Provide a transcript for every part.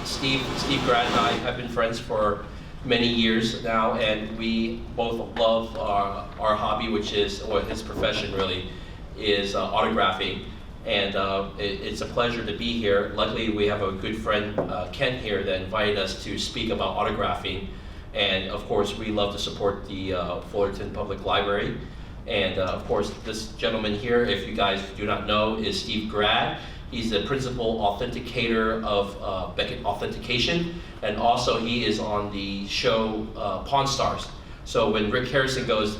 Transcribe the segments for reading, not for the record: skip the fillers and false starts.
Steve Grant and I have been friends for many years now, and we both love our hobby, which is, or his profession really, is autographing. And it's a pleasure to be here. Luckily, we have a good friend, Ken, here that invited us to speak about autographing. And of course, we love to support the Fullerton Public Library. And of course, this gentleman here, if you guys do not know, is Steve Grad. He's the principal authenticator of Beckett Authentication, and also he is on the show Pawn Stars. So when Rick Harrison goes,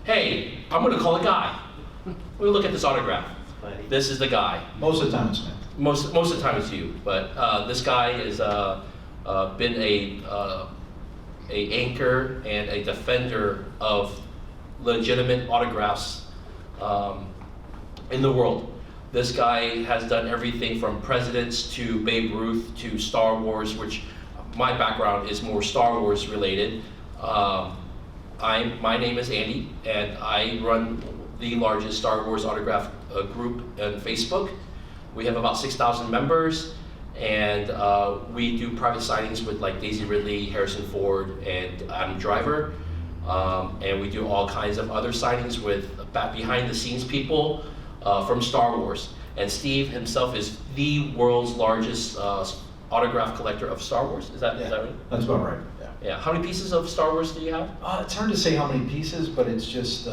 "Hey, I'm going to call a guy. We'll look at this autograph. This is the guy." Most of the time it's me. Most of the time it's you, but this guy has been a anchor and a defender of legitimate autographs in the world. This guy has done everything from presidents to Babe Ruth to Star Wars, which my background is more Star Wars related. My name is Andy, and I run the largest Star Wars autograph group on Facebook. We have about 6,000 members, and we do private signings with like Daisy Ridley, Harrison Ford, and Adam Driver. And we do all kinds of other signings with behind the scenes people from Star Wars. And Steve himself is the world's largest autograph collector of Star Wars. Is that right? That's about right. Yeah. How many pieces of Star Wars do you have? It's hard to say how many pieces, but it's just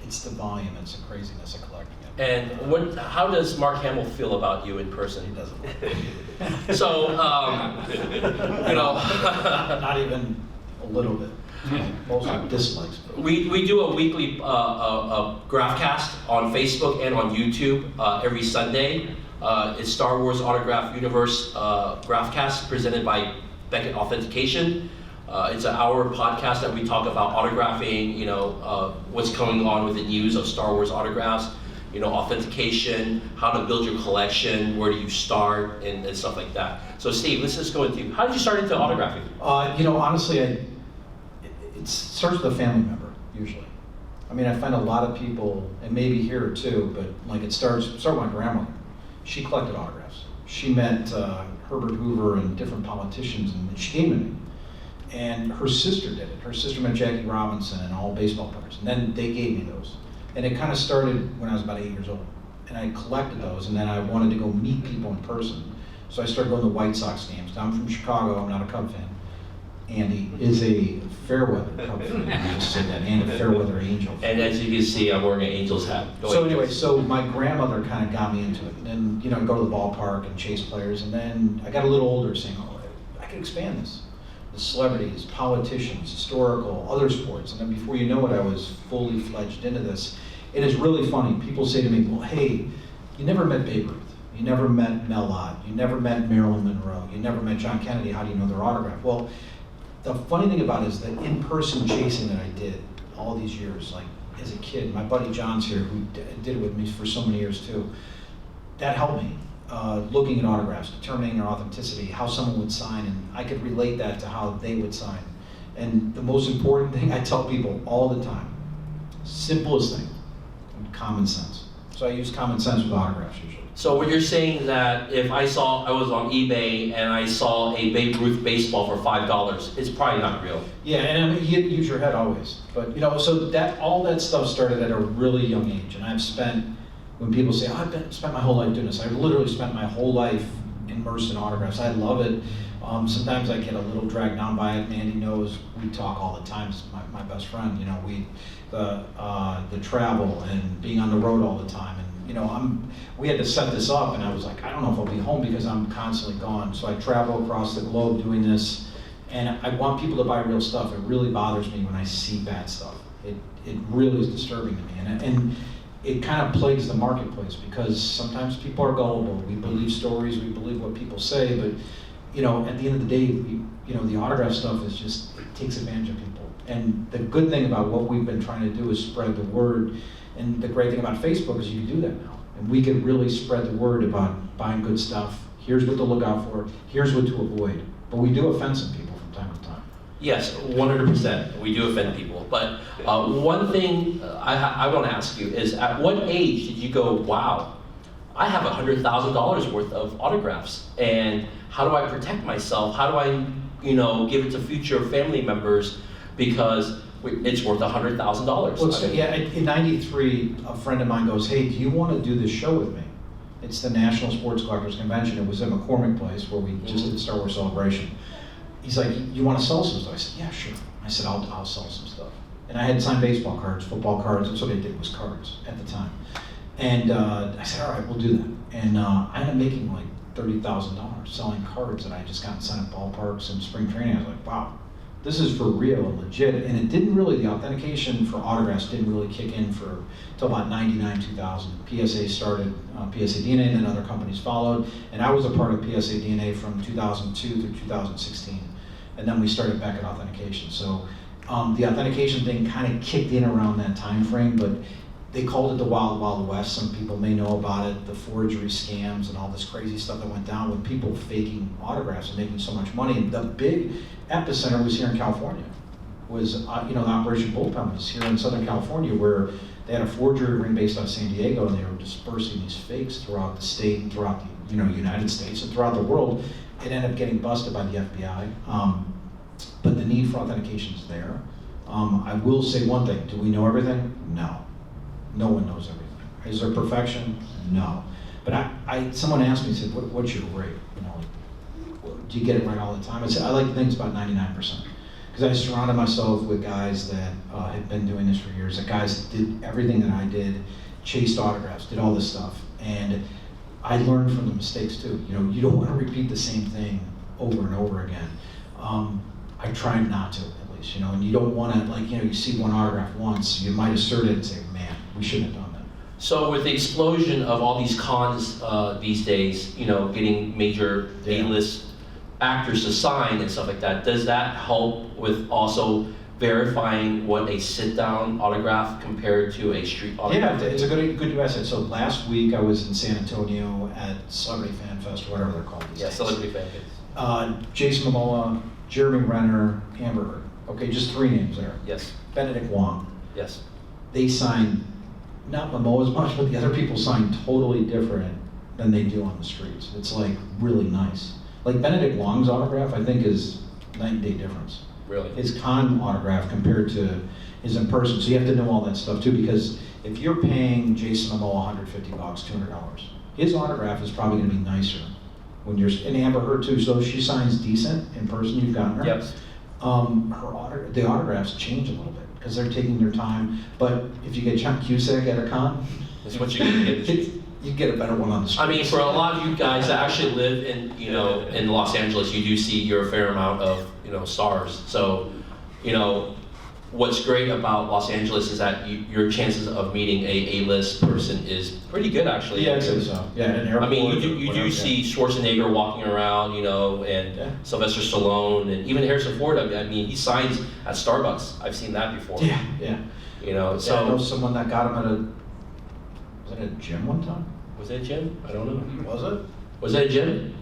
it's the volume. It's the craziness of collecting it. And how does Mark Hamill feel about you in person? He doesn't. So, not even a little bit. Mostly dislikes. We do a weekly Graphcast on Facebook and on YouTube every Sunday. It's Star Wars Autograph Universe Graphcast presented by Beckett Authentication. It's an hour podcast that we talk about autographing, what's going on with the news of Star Wars autographs, authentication, how to build your collection, where do you start, and stuff like that. So Steve, let's just go into you. How did you start into autographing? Honestly, it starts with a family member, usually. I mean, I find a lot of people, and maybe here too, but like it started with my grandmother. She collected autographs. She met Herbert Hoover and different politicians, and she gave them to me. And her sister did it. Her sister met Jackie Robinson and all baseball players, and then they gave me those. And it kind of started when I was about 8 years old. And I collected those, and then I wanted to go meet people in person. So I started going to White Sox games. Now I'm from Chicago, I'm not a Cub fan. Andy is a Fairweather Cub fan, I just said that, and a Fairweather Angel fan. And as you can see, I'm wearing an Angels hat. So my grandmother kind of got me into it. And then, I'd go to the ballpark and chase players, and then I got a little older saying, I could expand this. The celebrities, politicians, historical, other sports. And then before you know it, I was fully fledged into this. It is really funny. People say to me, well, hey, you never met Babe Ruth. You never met Mel Ott. You never met Marilyn Monroe. You never met John Kennedy. How do you know their autograph? Well, the funny thing about it is that in-person chasing that I did all these years, like as a kid, my buddy John's here, who did it with me for so many years too, that helped me. Looking at autographs, determining their authenticity, how someone would sign, and I could relate that to how they would sign. And the most important thing I tell people all the time, simplest thing, common sense. So I use common sense with autographs usually. So what you're saying that if I was on eBay and I saw a Babe Ruth baseball for $5, it's probably not real. Yeah, and I mean, you use your head always. But so all that stuff started at a really young age, and I've spent, when people say, I've spent my whole life doing this, I've literally spent my whole life immersed in autographs. I love it. Sometimes I get a little dragged down by it. Andy knows we talk all the time. He's my best friend. The travel and being on the road all the time. And we had to set this up, and I was like, I don't know if I'll be home because I'm constantly gone. So I travel across the globe doing this, and I want people to buy real stuff. It really bothers me when I see bad stuff. It really is disturbing to me, and it kind of plagues the marketplace because sometimes people are gullible. We believe stories, we believe what people say, but at the end of the day, the autograph stuff is just, it takes advantage of people. And the good thing about what we've been trying to do is spread the word. And the great thing about Facebook is you can do that now. And we can really spread the word about buying good stuff. Here's what to look out for. Here's what to avoid. But we do offend some people from time to time. Yes, 100%. We do offend people. But one thing I want to ask you is, at what age did you go, wow, I have $100,000 worth of autographs? And how do I protect myself? How do I, give it to future family members because it's worth $100,000? Well, so, yeah, in '93, a friend of mine goes, hey, do you want to do this show with me? It's the National Sports Collectors Convention. It was at McCormick Place where we just did the Star Wars Celebration. He's like, you want to sell some stuff? I said, yeah, sure. I said, I'll sell some stuff. And I had signed baseball cards, football cards. That's what I did, was cards at the time. And I said, all right, we'll do that. And I ended up making like $30,000 selling cards that I just got sent at ballparks and spring training. I was like, wow, this is for real and legit. And it didn't really, the authentication for autographs didn't really kick in until about 99, 2000. PSA started, PSA DNA, and then other companies followed. And I was a part of PSA DNA from 2002 through 2016. And then we started Beckett Authentication. So the authentication thing kind of kicked in around that time frame, but they called it the Wild Wild West. Some people may know about it, the forgery scams and all this crazy stuff that went down with people faking autographs and making so much money. And the big epicenter was here in California. Was the Operation Bullpen was here in Southern California, where they had a forgery ring based out of San Diego, and they were dispersing these fakes throughout the state and throughout the United States and throughout the world. It ended up getting busted by the FBI. But the need for authentication is there. I will say one thing: do we know everything? No. No one knows everything. Is there perfection? No. But someone asked me, said, what's your rate? Do you get it right all the time? I said, I like to think it's about 99%. Because I surrounded myself with guys that had been doing this for years, that guys that did everything that I did, chased autographs, did all this stuff. And I learned from the mistakes too. You don't want to repeat the same thing over and over again. I try not to, at least, and you don't want to, you see one autograph once, you might assert it and say, man, we shouldn't have done that. So with the explosion of all these cons these days, getting major A-list actors to sign and stuff like that, does that help with also verifying what a sit-down autograph compared to a street autograph? Yeah, it's a good asset. So last week I was in San Antonio at Celebrity Fan Fest, or whatever they're called these days. Celebrity Fan Fest. Jason Momoa, Jeremy Renner, Amber Heard. Okay, just 3 names there. Yes. Benedict Wong. Yes. They sign, not Momoa as much, but the other people sign totally different than they do on the streets. It's really nice. Like Benedict Wong's autograph, I think, is night and day difference. Really? His con autograph compared to his in person. So you have to know all that stuff too, because if you're paying Jason Momoa $150, $200, his autograph is probably going to be nicer when you're, and Amber Heard too. So if she signs decent in person, you've gotten her. Yep. The autographs change a little bit because they're taking their time. But if you get John Cusack at a con, that's what you're going to get. You get a better one on the street. I mean, for a lot of you guys that actually live in, in Los Angeles, you do see a fair amount of, stars. So, what's great about Los Angeles is that your chances of meeting a A-list person is pretty good, actually. Yeah, I'd say so. Yeah, in an airport, I mean, you do see Schwarzenegger walking around, and Sylvester Stallone, and even Harrison Ford. I mean, he signs at Starbucks. I've seen that before. Yeah. So I know someone that got him at a gym one time. Was it a gym? I don't know. Was it? Was it a gym?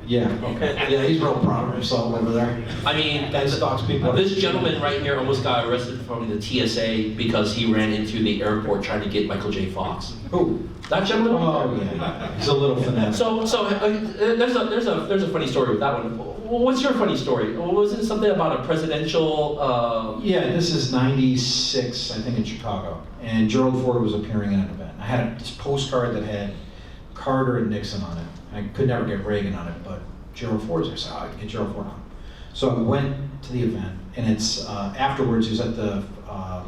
Yeah, okay. Yeah, he's real proud of himself over there. I mean, that stalks people. This gentleman right here almost got arrested from the TSA because he ran into the airport trying to get Michael J. Fox. Who? That gentleman? Oh, yeah. He's a little fanatic. So there's a funny story with that one. What's your funny story? Was it something about a presidential? Yeah, this is '96, I think, in Chicago, and Gerald Ford was appearing at an event. I had this postcard that had Carter and Nixon on it. I could never get Reagan on it, but Gerald Ford's there, so I could get Gerald Ford on. So I went to the event, and it's afterwards. He was at the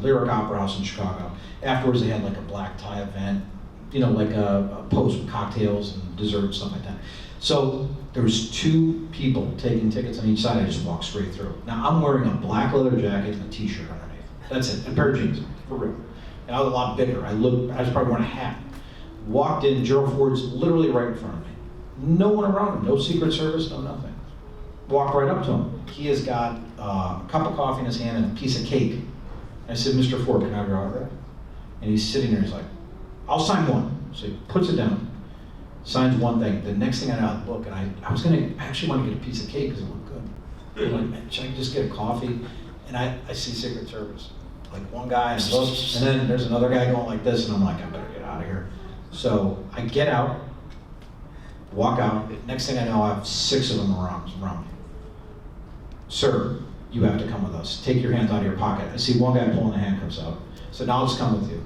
Lyric Opera House in Chicago. Afterwards, they had like a black tie event, like a post with cocktails and desserts, stuff like that. So there was 2 people taking tickets on each side. I just walked straight through. Now I'm wearing a black leather jacket and a t-shirt underneath. That's it, and a pair of jeans, for real. And I was a lot bigger. I was probably wearing a hat. Walked in, Gerald Ford's literally right in front of me. No one around him, no Secret Service, no nothing. Walked right up to him. He has got a cup of coffee in his hand and a piece of cake. I said, Mr. Ford, can I have your autograph? And he's sitting there, he's like, I'll sign one. So he puts it down, signs one thing. The next thing I know, I look, and I actually want to get a piece of cake because it looked good. I'm like, man, should I just get a coffee? And I see Secret Service. Like one guy, and look, and then there's another guy going like this, and I'm like, I better get out of here. So I get out. Walk out. Next thing I know, I have 6 of them around me. Sir, you have to come with us. Take your hands out of your pocket. I see one guy pulling the handcuffs out. So now let's come with you.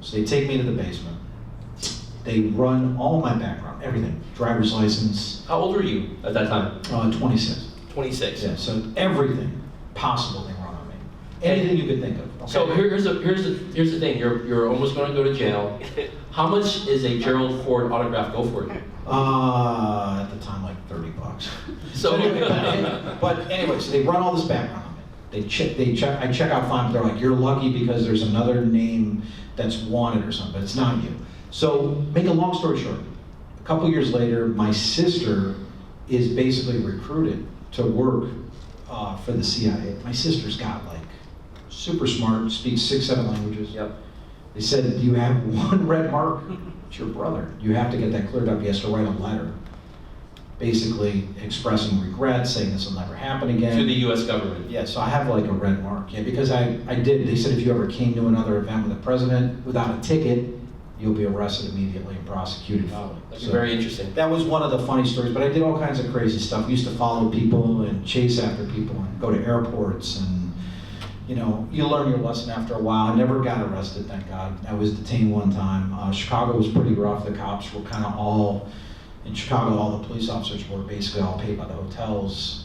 So they take me to the basement. They run all my background, everything. Driver's license. How old were you at that time? 26. 26. Yeah, so everything possible they run on me. Anything you could think of. Okay? So here's the thing. You're almost going to go to jail. How much is a Gerald Ford autograph go for you? At the time, like $30. So, but anyway, so they run all this background on me. I check out fine, but they're like, you're lucky because there's another name that's wanted or something, but it's not you. So, make a long story short, a couple years later, my sister is basically recruited to work for the CIA. My sister's got like super smart, speaks 6, 7 languages. Yep. They said, you have one red mark. It's your brother. You have to get that cleared up. He has to write a letter, basically expressing regret, saying this will never happen again. To the U.S. government. Yeah, so I have like a red mark. Yeah, because I did. They said if you ever came to another event with the president without a ticket, you'll be arrested immediately and prosecuted. Wow, that's very interesting. That was one of the funny stories, but I did all kinds of crazy stuff. I used to follow people and chase after people and go to airports and, you know, you learn your lesson after a while. I never got arrested, thank God. I was detained one time. Chicago was pretty rough. The cops were kind of all, in Chicago, all the police officers were basically all paid by the hotels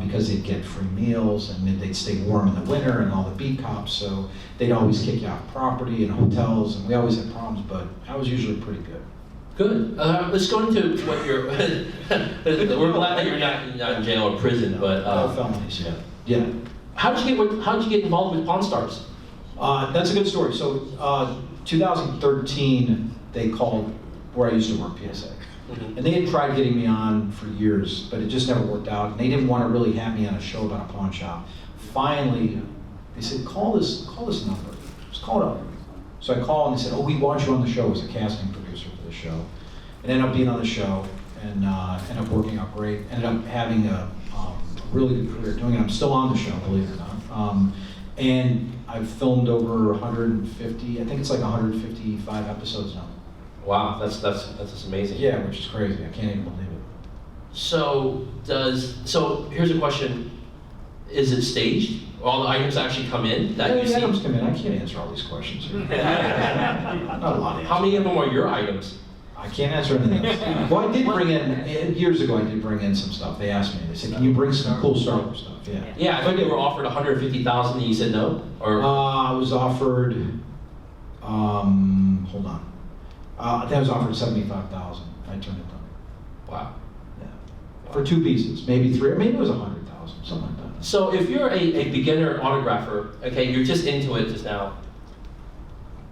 because they'd get free meals and they'd stay warm in the winter, and all the beat cops, so they'd always kick you off property and hotels, and we always had problems, but I was usually pretty good. Good. Let's go into what you're. We're glad that you're not in jail or prison, but No felonies, yeah. Yeah. How'd you get involved with Pawn Stars? That's a good story. So 2013, they called where I used to work, PSA. Mm-hmm. And they had tried getting me on for years, but it just never worked out. And they didn't want to really have me on a show about a pawn shop. Finally, they said, call this number. Just call it up. So I called and they said, oh, we want you on the show as a casting producer for the show. And ended up being on the show and ended up working out great. Ended up having a really good career doing it. I'm still on the show, believe it or not. And I've filmed over 150, I think it's like 155 episodes now. Wow, that's just amazing. Yeah, which is crazy. I can't even believe it. So here's a question: is it staged? All the items actually come in that you see? Items come in. I can't answer all these questions. Not a lot of How many of them are your items? I can't answer anything else. Well, I did bring in, years ago, I did bring in some stuff. They asked me, they said, can you bring some cool Star Wars stuff? Yeah. Yeah, I think they were offered $150,000 and you said no? Or I was offered, hold on. I think I was offered $75,000. I turned it down. Wow. Yeah. For 2 pieces, maybe 3, or maybe it was 100,000, something like that. So if you're a beginner autographer, okay, you're just into it just now,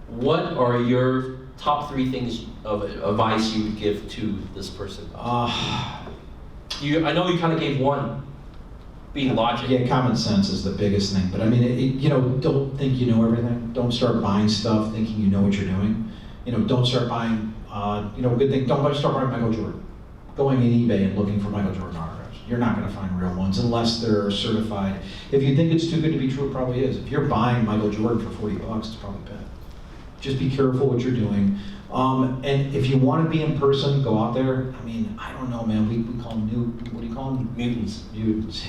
what are your top 3 things of advice you would give to this person? I know you kind of gave one, being logic. Yeah, common sense is the biggest thing. But I mean, don't think you know everything. Don't start buying stuff thinking you know what you're doing. Don't start buying, good thing, don't start buying Michael Jordan. Going on eBay and looking for Michael Jordan autographs. You're not going to find real ones unless they're certified. If you think it's too good to be true, it probably is. If you're buying Michael Jordan for $40, it's probably bad. Just be careful what you're doing. And if you want to be in person, go out there. I mean, I don't know, man. We call them what do you call them? Mutants. Mutants.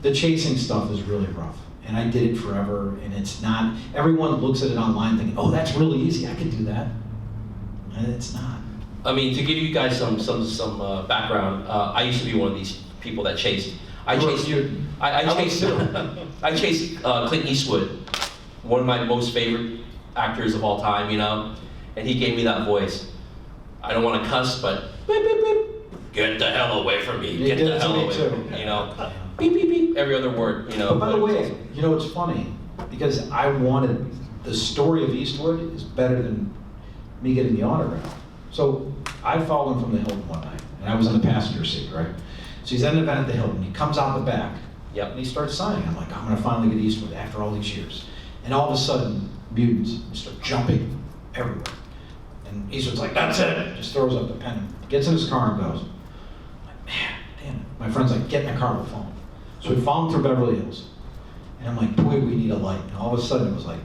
The chasing stuff is really rough. And I did it forever, and it's not, everyone looks at it online thinking, oh, that's really easy, I could do that. And it's not. I mean, to give you guys some background, I used to be one of these people that chased. I chased Clint Eastwood, one of my most favorite actors of all time, and he gave me that voice. I don't want to cuss, but beep, beep, beep. Get the hell away from me. Get the hell away from me, Beep, beep, beep, every other word, But by the way, it's funny, because I wanted, the story of Eastwood is better than me getting the autograph. So I followed him from the Hilton one night, and I was in the passenger seat, right? So he's at an event at the Hilton, he comes out the back, yep. And he starts signing. I'm like, I'm gonna finally get Eastwood after all these years. And all of a sudden, mutants start jumping everywhere. And Eastwood's like, that's it, just throws up the pen, gets in his car and goes. I'm like, man, damn it. My friend's like, get in the car, we'll follow him. So we follow him through Beverly Hills. And I'm like, boy, we need a light. And all of a sudden it was like,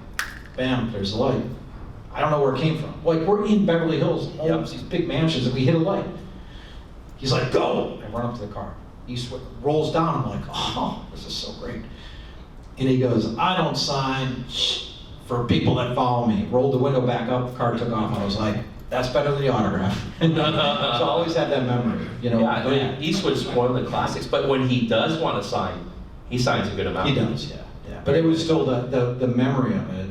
bam, there's the light. I don't know where it came from. Like, we're in Beverly Hills, homes, these big mansions, and we hit a light. He's like, go! I run up to the car. He rolls down. I'm like, oh, this is so great. And he goes, I don't sign for people that follow me. Rolled the window back up, the car took off. I was like, that's better than the autograph. So I always had that memory, you know. Yeah, I mean, Eastwood's one of the classics, but when he does want to sign, he signs a good amount. He does, yeah. But it was still the memory of it.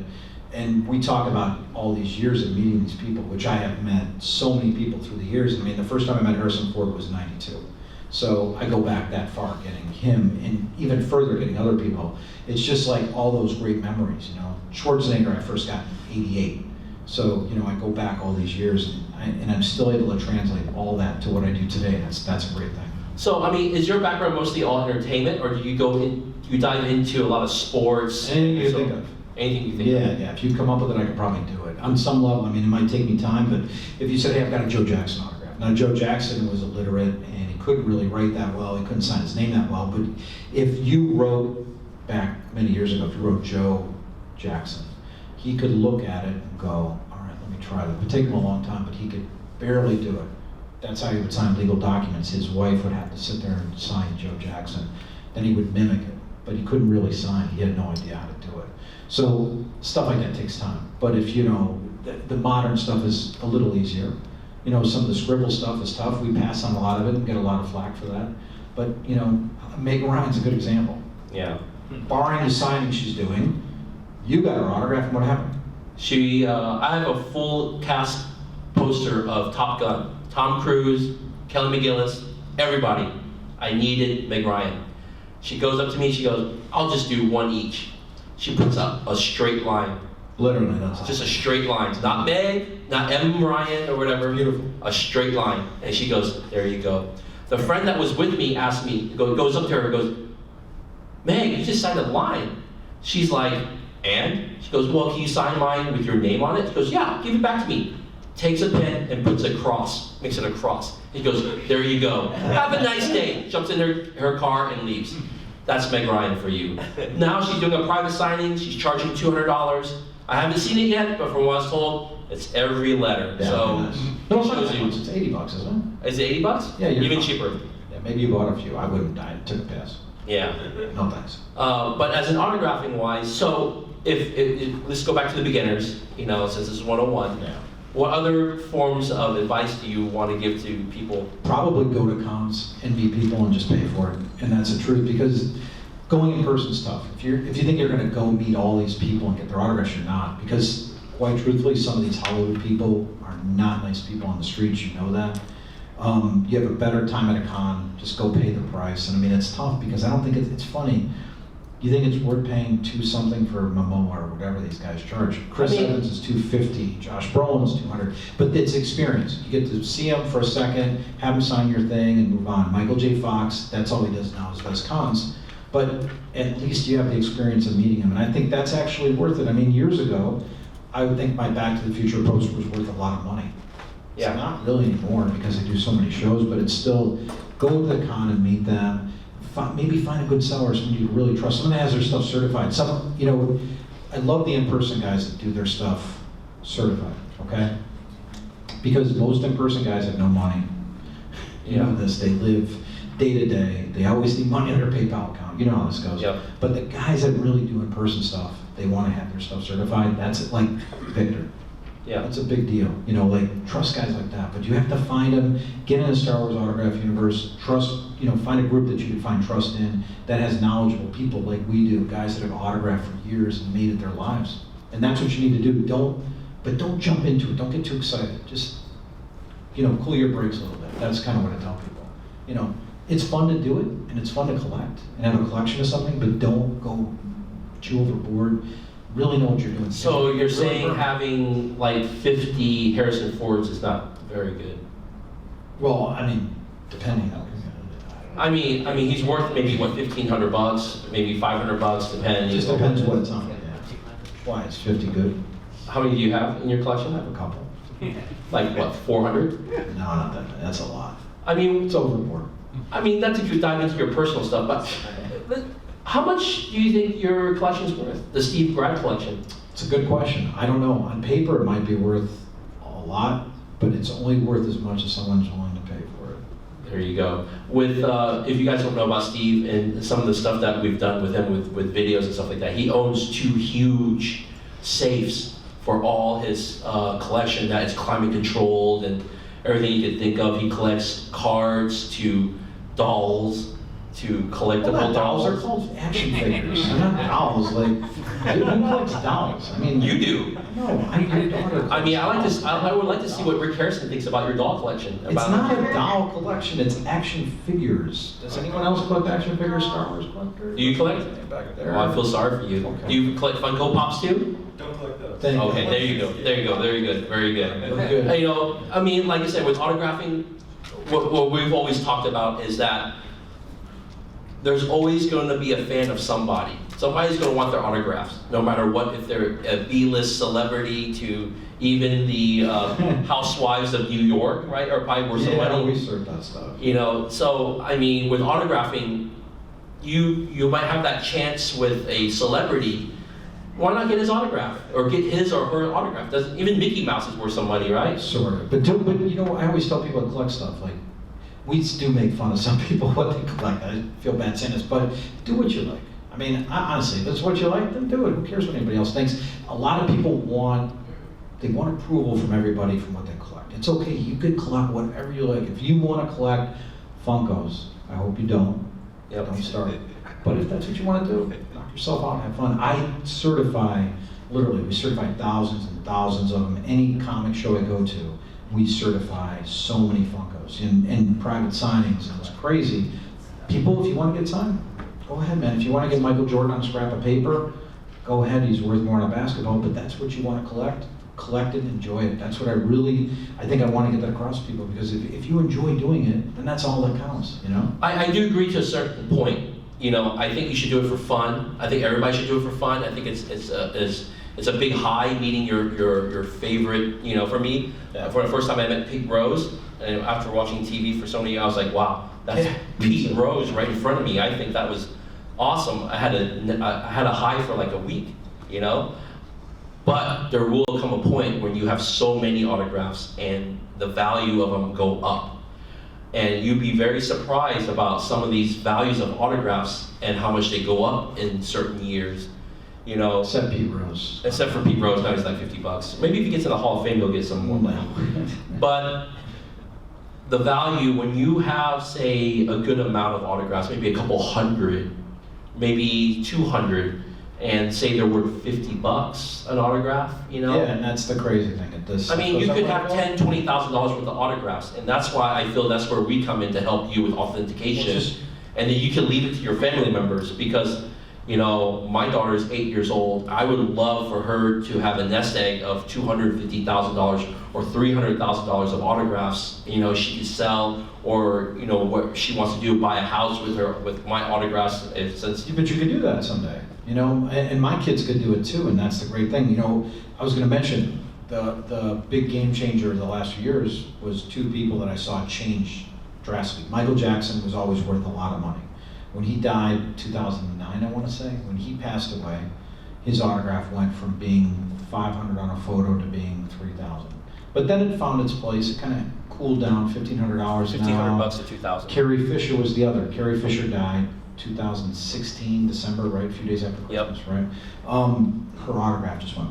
And we talk about all these years of meeting these people, which I have met so many people through the years. I mean, the first time I met Harrison Ford was '92. So I go back that far, getting him, and even further, getting other people. It's just like all those great memories, you know. Schwarzenegger, I first got in '88. So, you know, I go back all these years, and I'm still able to translate all that to what I do today. That's a great thing. So, I mean, is your background mostly all entertainment, or do you dive into a lot of sports? Anything you think of. Anything you think of? Yeah. If you come up with it, I could probably do it. On some level, I mean, it might take me time, but if you said, hey, I've got a Joe Jackson autograph. Now, Joe Jackson was illiterate, and he couldn't really write that well. He couldn't sign his name that well. But if you wrote, back many years ago, if you wrote Joe Jackson, he could look at it and go, all right, let me try that. It would take him a long time, but he could barely do it. That's how he would sign legal documents. His wife would have to sit there and sign Joe Jackson. Then he would mimic it, but he couldn't really sign. He had no idea how to do it. So stuff like that takes time. But if, you know, the modern stuff is a little easier. You know, some of the scribble stuff is tough. We pass on a lot of it and get a lot of flack for that. But, you know, Meg Ryan's a good example. Yeah. Barring the signing she's doing, you got her autograph, and what happened? I have a full cast poster of Top Gun. Tom Cruise, Kelly McGillis, everybody. I needed Meg Ryan. She goes up to me, she goes, I'll just do one each. She puts up a straight line. Literally, that's just a straight line. Not Meg, not M. Ryan or whatever. Beautiful. A straight line. And she goes, there you go. The friend that was with me asked me, goes up to her and goes, Meg, you just signed a line. She's like, and? She goes, well, can you sign mine with your name on it? She goes, yeah, give it back to me. Takes a pen and puts a cross, makes it a cross. He goes, there you go. Have a nice day. Jumps in her car and leaves. That's Meg Ryan for you. Now she's doing a private signing. She's charging $200. I haven't seen it yet, but from what I was told, it's every letter. Yeah, so nice. No, it's not that much. It's $80, isn't it? Is it $80? Yeah, even cheaper. Yeah, maybe you bought a few. I wouldn't. I took a pass. Yeah. No thanks. But as an autographing wise, so if let's go back to the beginners. You know, since this is 101. Yeah. What other forms of advice do you want to give to people? Probably go to cons and meet people and just pay for it. And that's the truth, because going in person is tough. If you think you're going to go meet all these people and get their autographs, you're not. Because quite truthfully, some of these Hollywood people are not nice people on the streets. You know that. You have a better time at a con. Just go pay the price. And I mean, it's tough because I don't think it's funny. You think it's worth paying $2-something for Momoa or whatever these guys charge? Chris Evans is $250, Josh Brolin's $200, but it's experience. You get to see him for a second, have him sign your thing, and move on. Michael J. Fox, that's all he does now is does cons, but at least you have the experience of meeting him, and I think that's actually worth it. I mean, years ago, I would think my Back to the Future poster was worth a lot of money. Yeah. It's not really anymore because they do so many shows, but it's still, go to the con and meet them. Maybe find a good seller, someone you really trust, someone that has their stuff certified. Some, you know, I love the in-person guys that do their stuff certified, okay? Because most in-person guys have no money. You know this, they live day to day. They always need money in their PayPal account. You know how this goes. Yep. But the guys that really do in-person stuff, they want to have their stuff certified. That's it, like Victor. Yeah. That's a big deal. You know, like, trust guys like that. But you have to find them, get in the Star Wars autograph universe, trust, you know, find a group that you can find trust in that has knowledgeable people like we do, guys that have autographed for years and made it their lives. And that's what you need to do. Don't jump into it. Don't get too excited. Just, you know, cool your brakes a little bit. That's kind of what I tell people. You know, it's fun to do it, and it's fun to collect and have a collection of something, but don't go too overboard. Really know what you're doing. So you're saying having like 50 Harrison Fords is not very good? Well, I mean, depending on. I mean, he's worth maybe what, $1,500, maybe $500, depending. It just depends what it's on. Yeah. Why is 50 good? How many do you have in your collection? I have a couple. Like what, 400? No, not that many. That's a lot. I mean, it's overboard. I mean, that's if you dive into your personal stuff, but how much do you think your collection's worth? The Steve Grant collection? It's a good question. I don't know. On paper, it might be worth a lot, but it's only worth as much as someone's willing to pay for it. There you go. With if you guys don't know about Steve and some of the stuff that we've done with him with videos and stuff like that, he owns 2 huge safes for all his collection that is climate controlled and everything you can think of. He collects cards to dolls to collectible Well, not dolls. They're dolls. called action figures. They're not dolls. Like, who collects dolls? I mean, You do. No, your daughter. I mean, I would like to see what Rick Harrison thinks about your doll collection. It's not a doll collection. It's action figures. Does anyone else collect action figures? Star Wars collectors? Do you collect? Back there. Oh, I feel sorry for you. Okay. Do you collect Funko Pops too? Don't collect those. Thank you. Okay, there you go. There you go. Very good. Very good. Very good. You know, I mean, like I said, with autographing, what we've always talked about is that there's always going to be a fan of somebody. Somebody's going to want their autographs, no matter what, if they're a B-list celebrity to even the housewives of New York, right? Or probably worth some Yeah, money. we serve that stuff. You know, so I mean, with autographing, you might have that chance with a celebrity. Why not get his autograph or get his or her autograph? Doesn't even Mickey Mouse is worth some money, right? Sort of. But you know, I always tell people that collect stuff, like, we do make fun of some people what they collect. I feel bad saying this, but do what you like. I mean, honestly, if it's what you like, then do it. Who cares what anybody else thinks? A lot of people want approval from everybody from what they collect. It's okay, you could collect whatever you like. If you want to collect Funkos, I hope you don't. Yep. Don't start. But if that's what you want to do, knock yourself out, have fun. I certify, literally, we certify thousands and thousands of them. Any comic show I go to, we certify so many Funkos in private signings, and it's crazy. People, if you want to get signed, go ahead, man. If you want to get Michael Jordan on a scrap of paper, go ahead. He's worth more than a basketball, but that's what you want to collect. Collect it, enjoy it. That's what I think I want to get that across to people, because if you enjoy doing it, then that's all that counts, you know? I do agree to a certain point. You know, I think you should do it for fun. I think everybody should do it for fun. I think it's a big high meeting your favorite. You know, for me, for the first time I met Pete Rose, and after watching TV for so many years, I was like, wow, that's Pete Rose right in front of me. I think that was awesome. I had a high for like a week, you know. But there will come a point when you have so many autographs and the value of them go up. And you'd be very surprised about some of these values of autographs and how much they go up in certain years. You know, Except Pete Rose. except for Pete Rose, now he's like $50. Maybe if he gets in the Hall of Fame, he'll get some more money. But the value, when you have, say, a good amount of autographs, maybe a couple hundred, maybe 200, and say they're worth $50 an autograph, you know? Yeah, and that's the crazy thing. I mean, you could have $10,000, $20,000 worth of autographs, and that's why I feel that's where we come in to help you with authentication. And then you can leave it to your family members, because, you know, my daughter is 8 years old. I would love for her to have a nest egg of $250,000 or $300,000 of autographs, you know, she could sell, or, you know, what she wants to do, buy a house with my autographs. Since But you could do that someday, you know, and my kids could do it too, and that's the great thing. You know, I was going to mention the big game changer in the last few years was 2 people that I saw change drastically. Michael Jackson was always worth a lot of money. When he died, 2009, I want to say, when he passed away, his autograph went from being $500 on a photo to being $3,000. But then it found its place. It kind of cooled down, $1,500 now. $1,500 to $2,000. Carrie Fisher was the other. Carrie Fisher died 2016, December, right? A few days after Christmas, right? Her autograph just went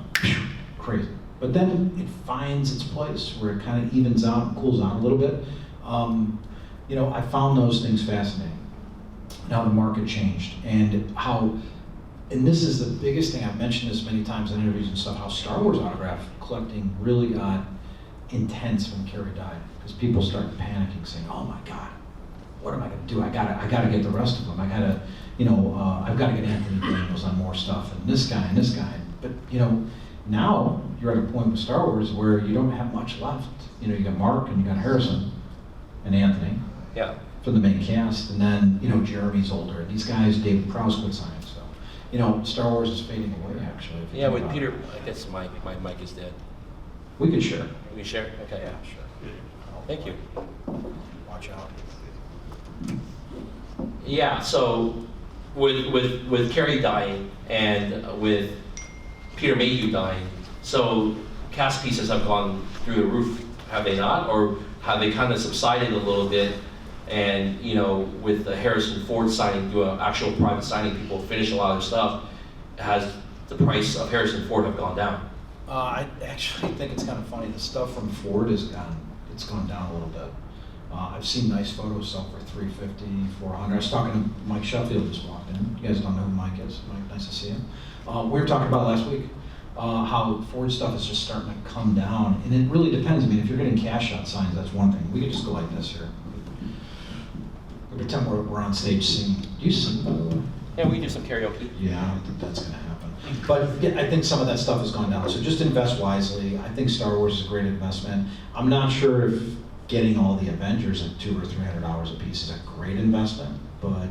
crazy. But then it finds its place where it kind of evens out and cools out a little bit. You know, I found those things fascinating. And how the market changed, and this is the biggest thing, I've mentioned this many times in interviews and stuff, how Star Wars autograph collecting really got intense when Carrie died, because people started panicking, saying, oh my God, what am I gonna do? I gotta get the rest of them. I gotta, you know, I've gotta get Anthony Daniels on more stuff, and this guy, and this guy. But, you know, now you're at a point with Star Wars where you don't have much left. You know, you got Mark, and you got Harrison, and Anthony. Yeah. For the main cast, and then, you know, Jeremy's older, and these guys, David Prowse quit signing, so, you know, Star Wars is fading away, actually. Yeah, with Peter, I guess my mic is dead. We could share. We share? Okay. Yeah, sure. Thank you. Watch out. Yeah, so with Carrie dying and with Peter Mayhew dying. So cast pieces have gone through the roof, have they not? Or have they kind of subsided a little bit? And with the Harrison Ford signing, do an actual private signing, people finish a lot of their stuff. Has the price of Harrison Ford have gone down? I actually think it's kind of funny. The stuff from Ford it's gone down a little bit. I've seen nice photos sell for $350, $400. I was talking to Mike Sheffield, just walked in. You guys don't know who Mike is. Mike, nice to see him. We were talking about last week how Ford stuff is just starting to come down, and it really depends. I mean, if you're getting cash shot signs, that's one thing. We could just go like this here. We pretend we're on stage singing. Do you sing, by the way? Yeah, we do some karaoke. Yeah, I don't think that's going to happen. But yeah, I think some of that stuff has gone down. So just invest wisely. I think Star Wars is a great investment. I'm not sure if getting all the Avengers at $200 or $300 a piece is a great investment, but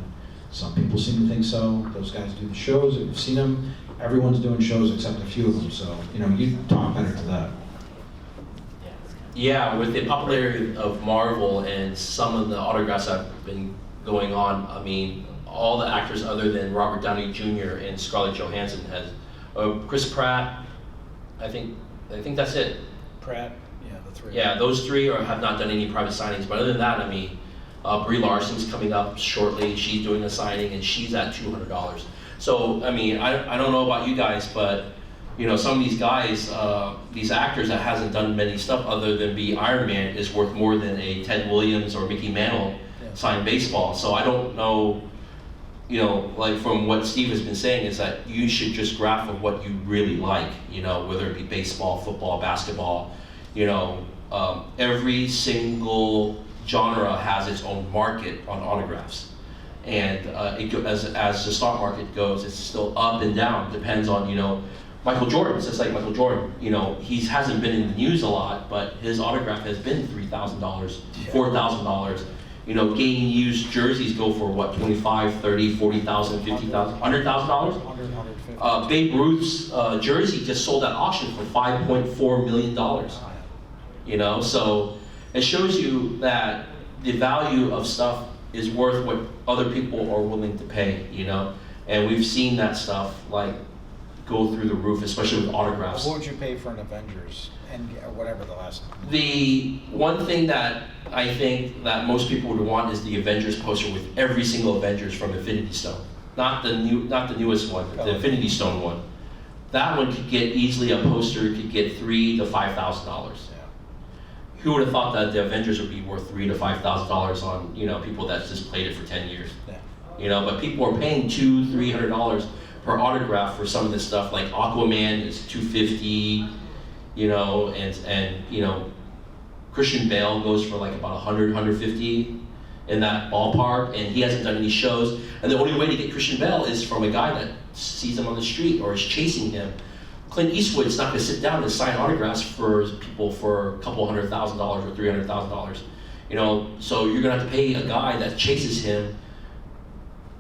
some people seem to think so. Those guys do the shows. If you've seen them, everyone's doing shows except a few of them. So you talk better to that. Yeah, with the popularity of Marvel and some of the autographs that have been going on, I mean, all the actors other than Robert Downey Jr. and Scarlett Johansson has, Chris Pratt, I think that's it. Pratt, yeah, the three. Yeah, those three have not done any private signings, but other than that, I mean, Brie Larson's coming up shortly. She's doing a signing, and she's at $200. So, I mean, I don't know about you guys, but some of these guys, these actors that hasn't done many stuff other than be Iron Man is worth more than a Ted Williams or Mickey Mantle signed baseball. So I don't know, like from what Steve has been saying is that you should just graph of what you really like, whether it be baseball, football, basketball, every single genre has its own market on autographs. And as the stock market goes, it's still up and down. Depends on, Michael Jordan. It's just like Michael Jordan. He hasn't been in the news a lot, but his autograph has been $3,000, $4,000. Getting used jerseys go for what, 25, 30, 40,000, 50,000, $100,000? $150. Babe Ruth's jersey just sold at auction for $5.4 million. So it shows you that the value of stuff is worth what other people are willing to pay, and we've seen that stuff like go through the roof, especially with autographs. What would you pay for an Avengers and whatever the last? The one thing that I think that most people would want is the Avengers poster with every single Avengers from Infinity Stone, not the newest one, but the Infinity Stone one. That one could get easily a poster could get $3,000 to $5,000. Who would have thought that the Avengers would be worth $3,000 to $5,000 on people that just played it for 10 years? Yeah. But people are paying $200, $300 per autograph for some of this stuff. Like Aquaman is $250, and Christian Bale goes for like about $100, $150 in that ballpark, and he hasn't done any shows. And the only way to get Christian Bale is from a guy that sees him on the street or is chasing him. Clint Eastwood's not going to sit down and sign autographs for people for a couple $100,000 or $300,000. So you're going to have to pay a guy that chases him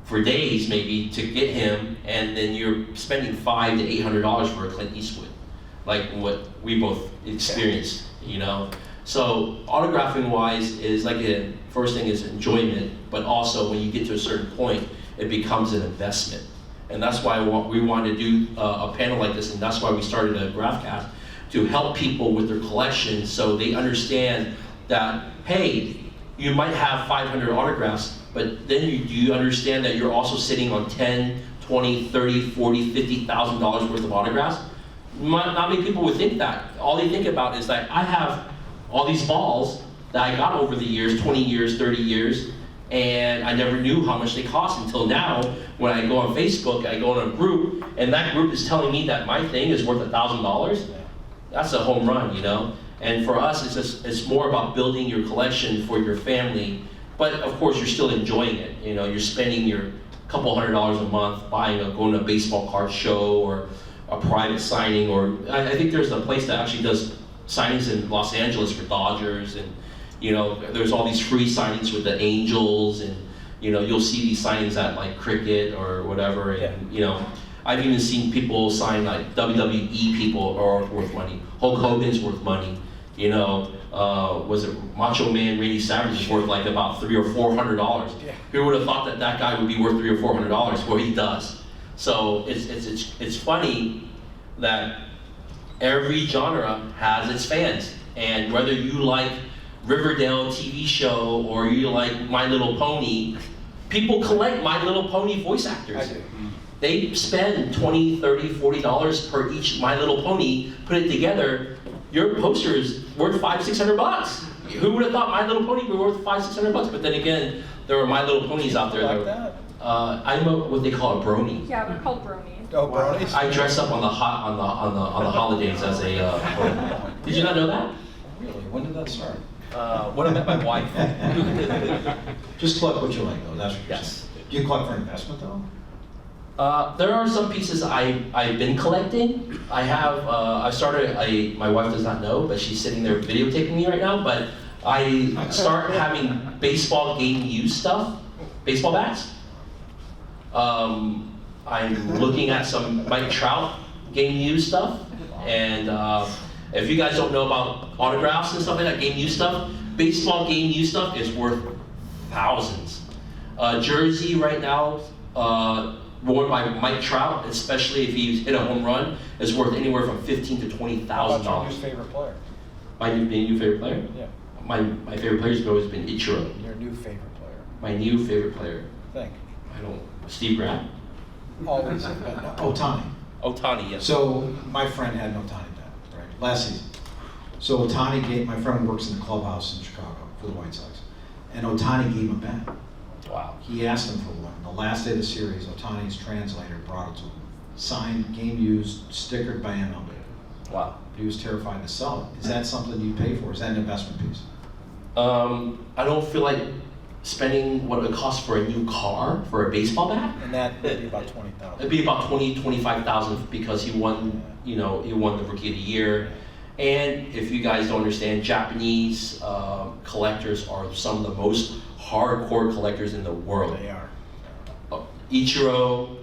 for days maybe to get him, and then you're spending $500 to $800 for a Clint Eastwood, like what we both experienced. So autographing wise is like first thing is enjoyment, but also when you get to a certain point, it becomes an investment. And that's why we wanted to do a panel like this, and that's why we started a GraphCast, to help people with their collection so they understand that, hey, you might have 500 autographs, but then you understand that you're also sitting on 10, 20, 30, 40, $50,000 worth of autographs. Not many people would think that. All they think about is that I have all these balls that I got over the years, 20 years, 30 years, and I never knew how much they cost until now when I go on Facebook, I go on a group, and that group is telling me that my thing is worth $1,000. That's a home run, And for us, it's more about building your collection for your family, but of course you're still enjoying it. You're spending your couple $100 a month going to a baseball card show or a private signing, or I think there's a place that actually does signings in Los Angeles for Dodgers, and there's all these free signings with the Angels, and you'll see these signings at like cricket or whatever, and I've even seen people sign like WWE people are worth money. Hulk Hogan's worth money. Was it Macho Man Randy Savage is worth like about $300 or $400. Who would have thought that guy would be worth $300 or $400? Well, he does. So it's funny that every genre has its fans. And whether you like Riverdale TV show or you like My Little Pony, people collect My Little Pony voice actors. I do. They spend $20, $30, $40 per each My Little Pony, put it together. Your poster is worth $500, $600. Who would have thought My Little Pony were worth $500, $600? But then again, there are My Little Ponies out there. Like that? I'm what they call a brony. Yeah, we're called bronies. Oh, bronies? I dress up on the holidays as a. Did you not know that? Really? When did that start? When I met my wife. Just collect what you like, though. That's what you're Yes. saying. Do you collect for investment, though? There are some pieces I've been collecting. I have, I started my wife does not know, but she's sitting there videotaping me right now, but I start having baseball game used stuff, baseball bats. I'm looking at some Mike Trout game used stuff, and if you guys don't know about autographs and stuff like that, game used stuff, baseball game used stuff is worth thousands. Jersey right now, worn by Mike Trout, especially if he's hit a home run, is worth anywhere from $15,000 to $20,000. How about your new favorite player? My new favorite player? Yeah. My favorite player's always been Ichiro. Your new favorite player. My new favorite player. Think. I don't. Steve Graff? Always have been. Otani. Otani, yes. So my friend had an Otani bat, right, last season. So Otani gave, my friend works in the clubhouse in Chicago for the White Sox, and Otani gave him a bat. Wow. He asked him for one. The last day of the series, Otani's translator brought it to him. Signed, game used, stickered by MLB. Wow. He was terrified to sell it. Is that something you pay for? Is that an investment piece? I don't feel like spending what it costs for a new car for a baseball bat. And that would be about 20,000. It'd be about 25,000 because he won, he won the Rookie of the Year. And if you guys don't understand, Japanese collectors are some of the most hardcore collectors in the world. They are. Ichiro,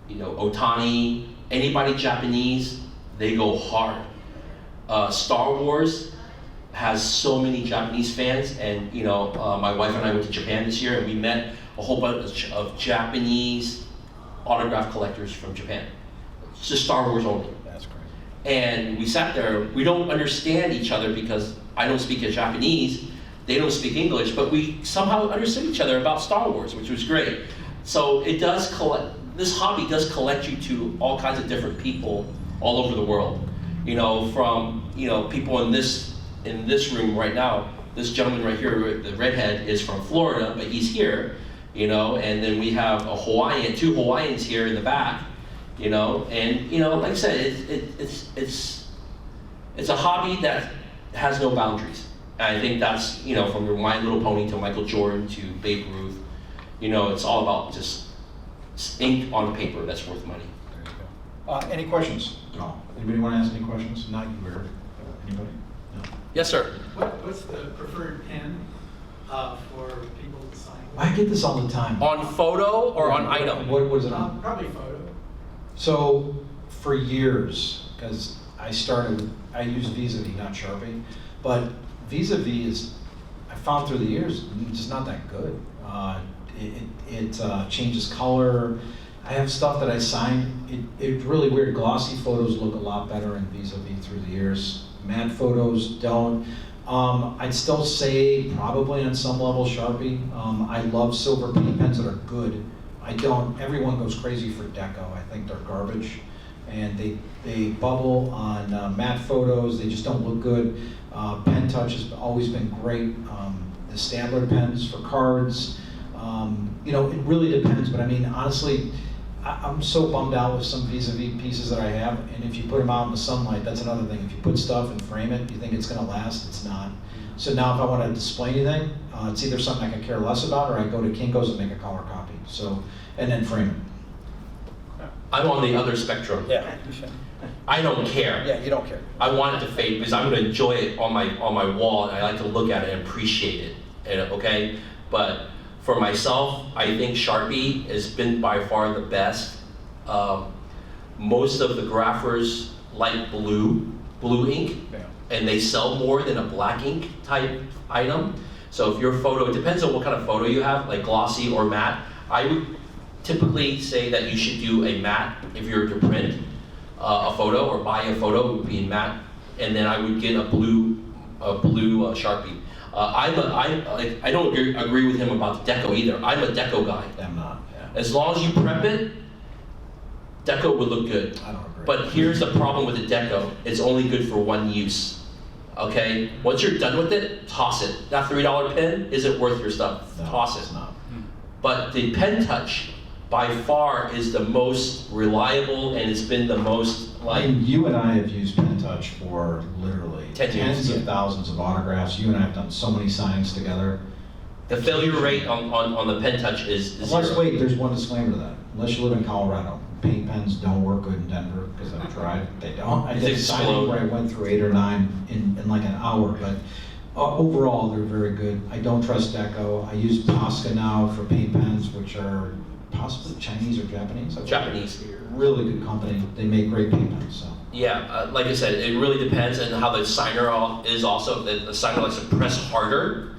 Otani, anybody Japanese, they go hard. Star Wars has so many Japanese fans, and my wife and I went to Japan this year, and we met a whole bunch of Japanese autograph collectors from Japan. It's just Star Wars only. That's great. And we sat there. We don't understand each other because I don't speak Japanese, they don't speak English, but we somehow understood each other about Star Wars, which was great. So it does collect. This hobby does collect you to all kinds of different people all over the world. From people in this room right now. This gentleman right here, the redhead, is from Florida, but he's here. And then we have two Hawaiians here in the back. And like I said, it's a hobby that has no boundaries. And I think that's from My Little Pony to Michael Jordan to Babe Ruth. It's all about just ink on paper that's worth money. There you go. Any questions? No. Anybody want to ask any questions? Not you, Eric. Anybody? No. Yes, sir. What's the preferred pen for people to sign? I get this all the time. On photo or on item? What is it on? Probably photo. So for years, because I used Vis-a-Vis, not Sharpie, but Vis-a-Vis I found through the years, it's just not that good. It changes color. I have stuff that I signed. It's really weird. Glossy photos look a lot better in Vis-a-Vis through the years. Matte photos don't. I'd still say probably on some level Sharpie. I love silver paint pens that are good. Everyone goes crazy for Deco. I think they're garbage. And they bubble on matte photos. They just don't look good. Pen Touch has always been great. The Stadler pens for cards. It really depends, but I mean, honestly, I'm so bummed out with some Vis-a-Vis pieces that I have, and if you put them out in the sunlight, that's another thing. If you put stuff and frame it, you think it's going to last, it's not. So now if I want to display anything, it's either something I could care less about, or I go to Kinko's and make a color copy, and then frame it. I'm on the other spectrum. Yeah. I don't care. Yeah, you don't care. I want it to fade because I'm going to enjoy it on my wall, and I like to look at it and appreciate it. Okay, but for myself, I think Sharpie has been by far the best. Most of the graphers like blue ink, and they sell more than a black ink type item. So if your photo, it depends on what kind of photo you have, like glossy or matte. I would typically say that you should do a matte if you're to print. a photo or buy a photo, it would be in matte, and then I would get a blue Sharpie. I don't agree with him about the deco either. I'm a deco guy. I'm not, yeah. As long as you prep it, deco would look good. I don't agree. But here's the problem with the deco. It's only good for one use. Okay? Once you're done with it, toss it. That $3 pen isn't worth your stuff. No, Toss it's it. not. But the Pen Touch, by far, is the most reliable, and it's been the most I mean, you and I have used Pen Touch for literally 10 years, tens of yeah. thousands of autographs. You and I have done so many signings together. The failure rate on the Pen Touch is Unless, zero. wait, there's one disclaimer to that. Unless you live in Colorado, paint pens don't work good in Denver, because I've tried, they don't. I did a signing where I went through 8 or 9 in like an hour, but overall, they're very good. I don't trust Deco. I use Posca now for paint pens, which are possibly Chinese or Japanese. Japanese. Really good company. They make great paint pens, so. Yeah, like I said, it really depends on how the signer is also. The signer likes to press harder.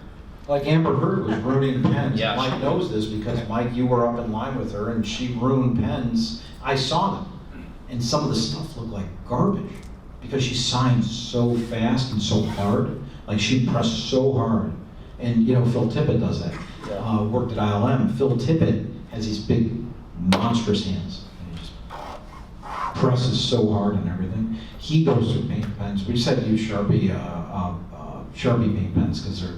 Like Amber Heard was ruining pens. Yeah. Mike knows this because Mike, you were up in line with her and she ruined pens. I saw them. And some of the stuff looked like garbage because she signed so fast and so hard. Like she pressed so hard. And you know, Phil Tippett does that. Yeah. Worked at ILM. Phil Tippett has these big, monstrous hands. And he just presses so hard and everything. He goes through paint pens. We just had to use Sharpie paint pens because they're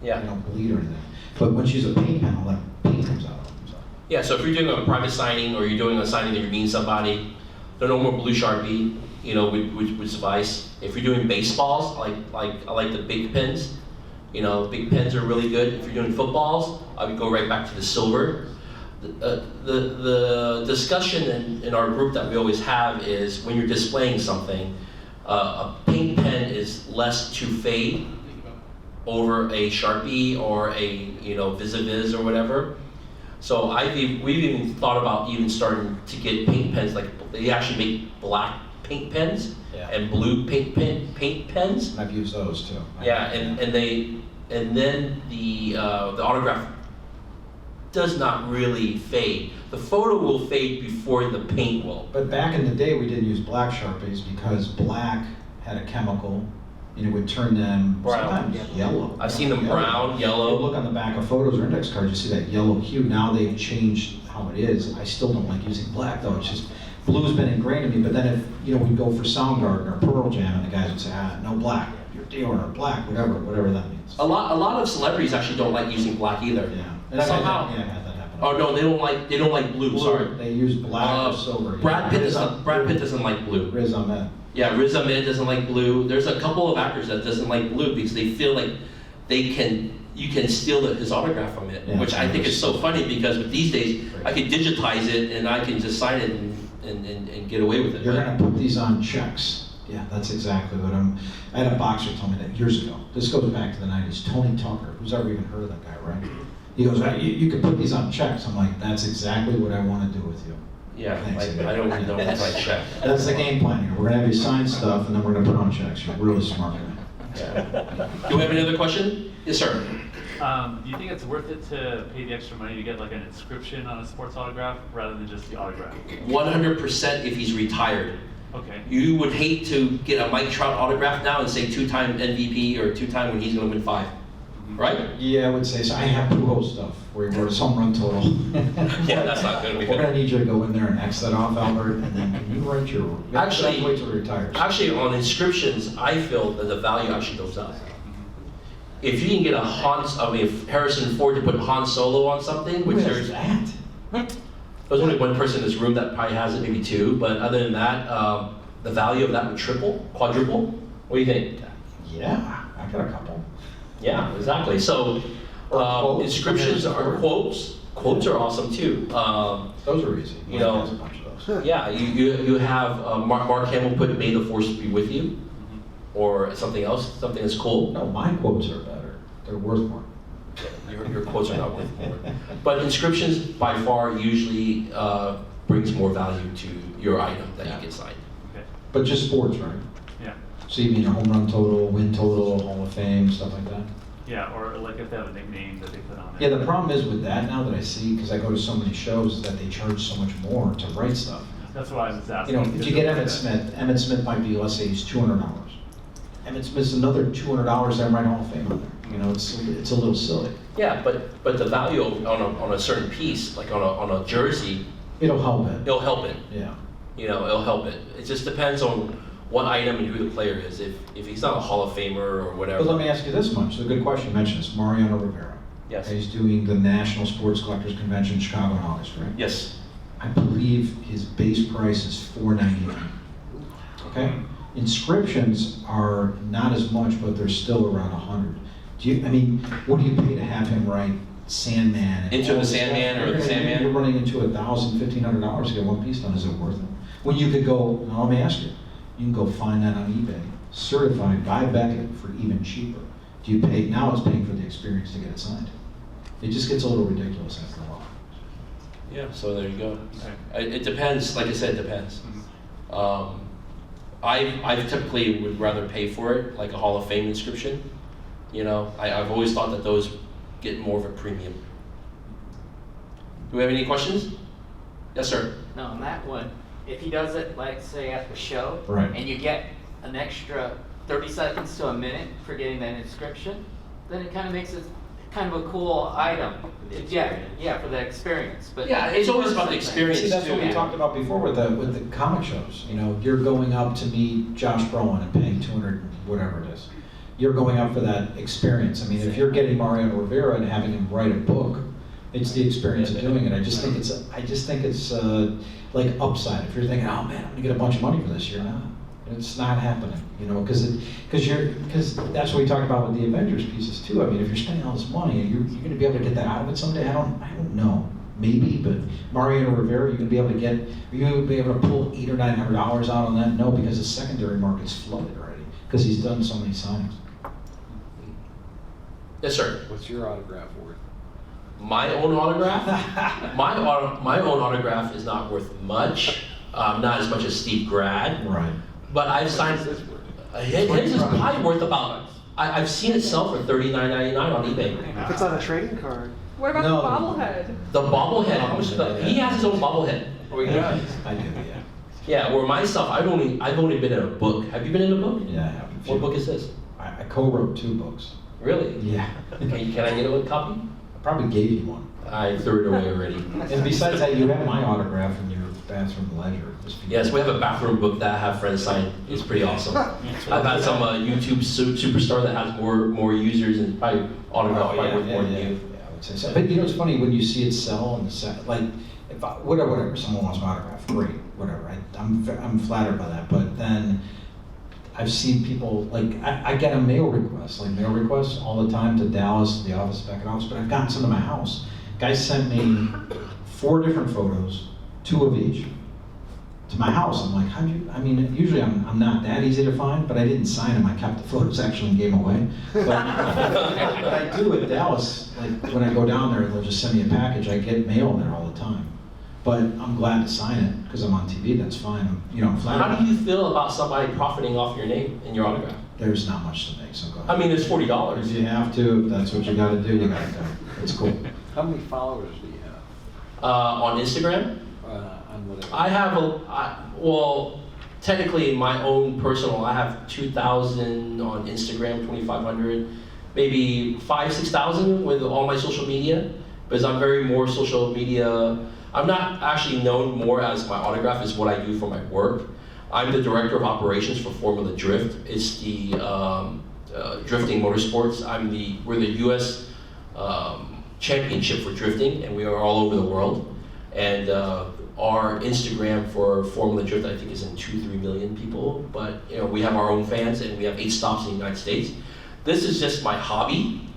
they don't bleed or anything. But when she's a paint pen, all that paint comes out of them. So. Yeah, so if you're doing a private signing or you're doing a signing that you're meeting somebody, the normal blue Sharpie, would suffice. If you're doing baseballs, I like the big pens. Big pens are really good. If you're doing footballs, I would go right back to the silver. The discussion in our group that we always have is when you're displaying something, a paint pen is less to fade over a Sharpie or a Vis-a-Vis or whatever. So we've even thought about even starting to get paint pens, like they actually make black paint pens and blue paint pens. I've used those too. Yeah, and then the autograph does not really fade. The photo will fade before the paint will. But back in the day, we didn't use black Sharpies because black had a chemical and it would turn them Brown. sometimes yellow. I've seen them brown, You yellow. look on the back of photos or index cards, you see that yellow hue. Now they've changed how it is. I still don't like using black though. It's just, blue's been ingrained in me. But then if we'd go for Soundgarden or Pearl Jam and the guys would say, no black, your deal or black, whatever that means. A lot of celebrities actually don't like using black either. Yeah. And Somehow. I've had that happen. Oh no, they don't like blue. Sorry. They use black or silver. Brad Pitt doesn't like blue. Riz Ahmed. Yeah, Riz Ahmed doesn't like blue. There's a couple of actors that doesn't like blue because they feel like you can steal his autograph from it, which I think is so funny because with these days I can digitize it and I can just sign it and get away with it. You're gonna put these on checks. Yeah, that's exactly what I had a boxer tell me that years ago. This goes back to the 90s. Tony Tucker, who's ever even heard of that guy, right? He goes, you can put these on checks. I'm like, that's exactly what I want to do with you. Yeah, Thanks. I don't know if I check. That's the game plan here. We're gonna have you sign stuff and then we're gonna put on checks. You're really smart guy. Yeah. Do we have any other question? Yes, sir. Do you think it's worth it to pay the extra money to get like an inscription on a sports autograph rather than just the autograph? 100% if he's retired. Okay. You would hate to get a Mike Trout autograph now and say 2-time MVP or 2-time when he's going to win 5, right? Yeah, I would say so. I have Pujols stuff where he wrote his home run total. Yeah, that's not going to be We're good. gonna need you to go in there and X that off, Albert, and then can you write your? Actually- You have to wait till he retires. Actually, on inscriptions, I feel that the value actually goes up. If you can get if Harrison Ford to put Han Solo on something, which Who has that? there's only one person in this room that probably has it, maybe 2, but other than that, the value of that would triple, quadruple. What do you think? Yeah, I got a couple. Yeah, exactly. So Or quotes. inscriptions are quotes. Quotes are awesome too. Those are easy. You know, Mike has a bunch of those. Yeah, you have Mark Hamill put "May the Force be with you," or something else, something that's cool. No, my quotes are better. They're worth more. Your quotes are not worth more. But inscriptions, by far, usually brings more value to your item that you get signed. Okay. But just sports, right? Yeah. So you mean a home run total, win total, Hall of Fame, stuff like that? Yeah, or like if they have a nickname that they put on Yeah, it. the problem is with that now that I see, because I go to so many shows, is that they charge so much more to write stuff. That's why I was asking. You know, if you get Emmett Smith might be, let's say he's $200. Emmett Smith's another $200 that right Hall of Fame on there. You know, it's a little silly. Yeah, but the value on a certain piece, like on a jersey, It'll help it. it'll help it. Yeah. You know, it'll help it. It just depends on what item and who the player is. If he's not a Hall of Famer or whatever. But let me ask you this much. It's a good question. You mentioned this. Mariano Rivera. Yes. He's doing the National Sports Collectors Convention in Chicago in August, right? Yes. I believe his base price is $4.99. Okay? Inscriptions are not as much, but they're still around $100. What do you pay to have him write Sandman? and Into all the this Sandman stuff? or the Sandman? You're running into $1,000, $1,500 to get one piece done. Is it worth it? When you could go, now let me ask you, you can go find that on eBay, certified by Beckett for even cheaper. Do you pay, now it's paying for the experience to get it signed. It just gets a little ridiculous after a while. Yeah. So there you go. Okay. It depends. Like I said, it depends. I typically would rather pay for it, like a Hall of Fame inscription. You know, I've always thought that those get more of a premium. Do we have any questions? Yes, sir. No, on that one, if he does it, like say at the show, Right. and you get an extra 30 seconds to a minute for getting that inscription, then it kind of makes it kind of a cool item. Yeah, for the experience. But Yeah, it's always about the experience. See, that's what we Yeah. talked about before with the comic shows. You know, you're going up to meet Josh Brolin and paying 200, whatever it is. You're going up for that experience. I mean, if you're getting Mariano Rivera and having him write a book, it's the experience of doing it. I just think it's like upside. If you're thinking, oh man, I'm gonna get a bunch of money for this, you're not. It's not happening, you know, because that's what we talked about with the Avengers pieces too. I mean, if you're spending all this money, you're going to be able to get that out of it someday. I don't know, maybe, but Mariano Rivera, you're going to be able to get, are you going to be able to pull $800 or $900 out on that? No, because the secondary market's flooded already because he's done so many signings. Yes, sir. What's your autograph worth? My own autograph? my own autograph is not worth much. Not as much as Steve Grad. Right. But I've signed. His is probably worth about. I've seen it sell for $39.99 on eBay. If it's on a trading card. What about No. the bobblehead? The bobblehead. He has his own bobblehead. Oh, yeah. I do, yeah. Yeah. Or myself, I've only been in a book. Have you been in a book? Yeah, I have. What book is this? I co-wrote 2 books. Really? Yeah. Can I get a copy? I probably gave you one. I threw it away already. And besides that, you have my autograph in your bathroom ledger. Yes, we have a bathroom book that I have friends sign. It's pretty awesome. I've had some YouTube superstar that has more users and probably autograph probably worth more than you. Yeah, I would say so. But you know, it's funny when you see it sell and like, if whatever, someone wants my autograph, great, whatever. I'm flattered by that. But then I've seen people like I get a mail requests all the time to Dallas, the office, Beckett office. But I've gotten some to my house. Guys sent me 4 different photos, 2 of each, to my house. I'm like, how'd you? I mean, usually I'm not that easy to find, but I didn't sign them. I kept the photos actually and gave them away. But I do at Dallas. Like when I go down there, they'll just send me a package. I get mail there all the time. But I'm glad to sign it because I'm on TV. That's fine. I'm flattered. How do you feel about somebody profiting off your name and your autograph? There's not much to make, so go ahead. I mean, it's $40. If you have to, if that's what you got to do, you got to do. It's cool. How many followers do you have On Instagram, on whatever? I have well, technically my own personal, I have 2,000 on Instagram, 2,500, maybe 6,000 with all my social media, because I'm very more social media. I'm not actually known more as my autograph is what I do for my work. I'm the director of operations for Formula Drift. It's the drifting motorsports. We're the U.S. Championship for drifting, and we are all over the world. And our Instagram for Formula Drift, I think, is in 2-3 million people. But we have our own fans, and we have 8 stops in the United States. This is just my hobby,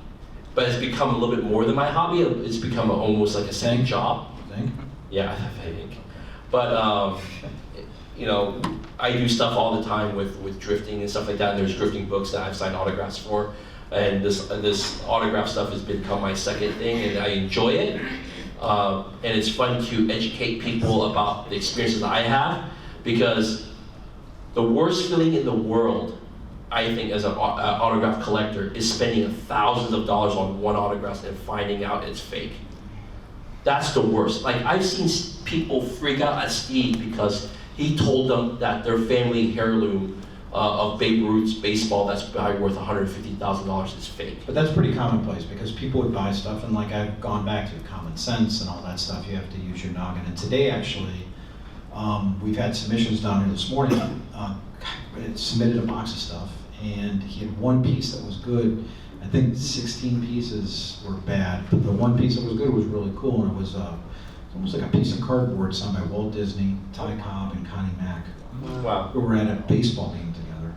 but it's become a little bit more than my hobby. It's become almost like a second job. Think? Yeah, I think. But I do stuff all the time with drifting and stuff like that. And there's drifting books that I've signed autographs for, and this autograph stuff has become my second thing, and I enjoy it. And it's fun to educate people about the experiences I have, because the worst feeling in the world, I think, as an autograph collector, is spending thousands of dollars on one autograph and finding out it's fake. That's the worst. Like I've seen people freak out at Steve because he told them that their family heirloom of Babe Ruth's baseball that's probably worth $150,000 is fake. But that's pretty commonplace because people would buy stuff, and like I've gone back to common sense and all that stuff, you have to use your noggin. And today actually, we've had submissions down here this morning, it submitted a box of stuff, and he had one piece that was good. I think 16 pieces were bad, but the one piece that was good was really cool, and it was almost like a piece of cardboard signed by Walt Disney, Ty Cobb, and Connie Mack. Wow. We were at a baseball game together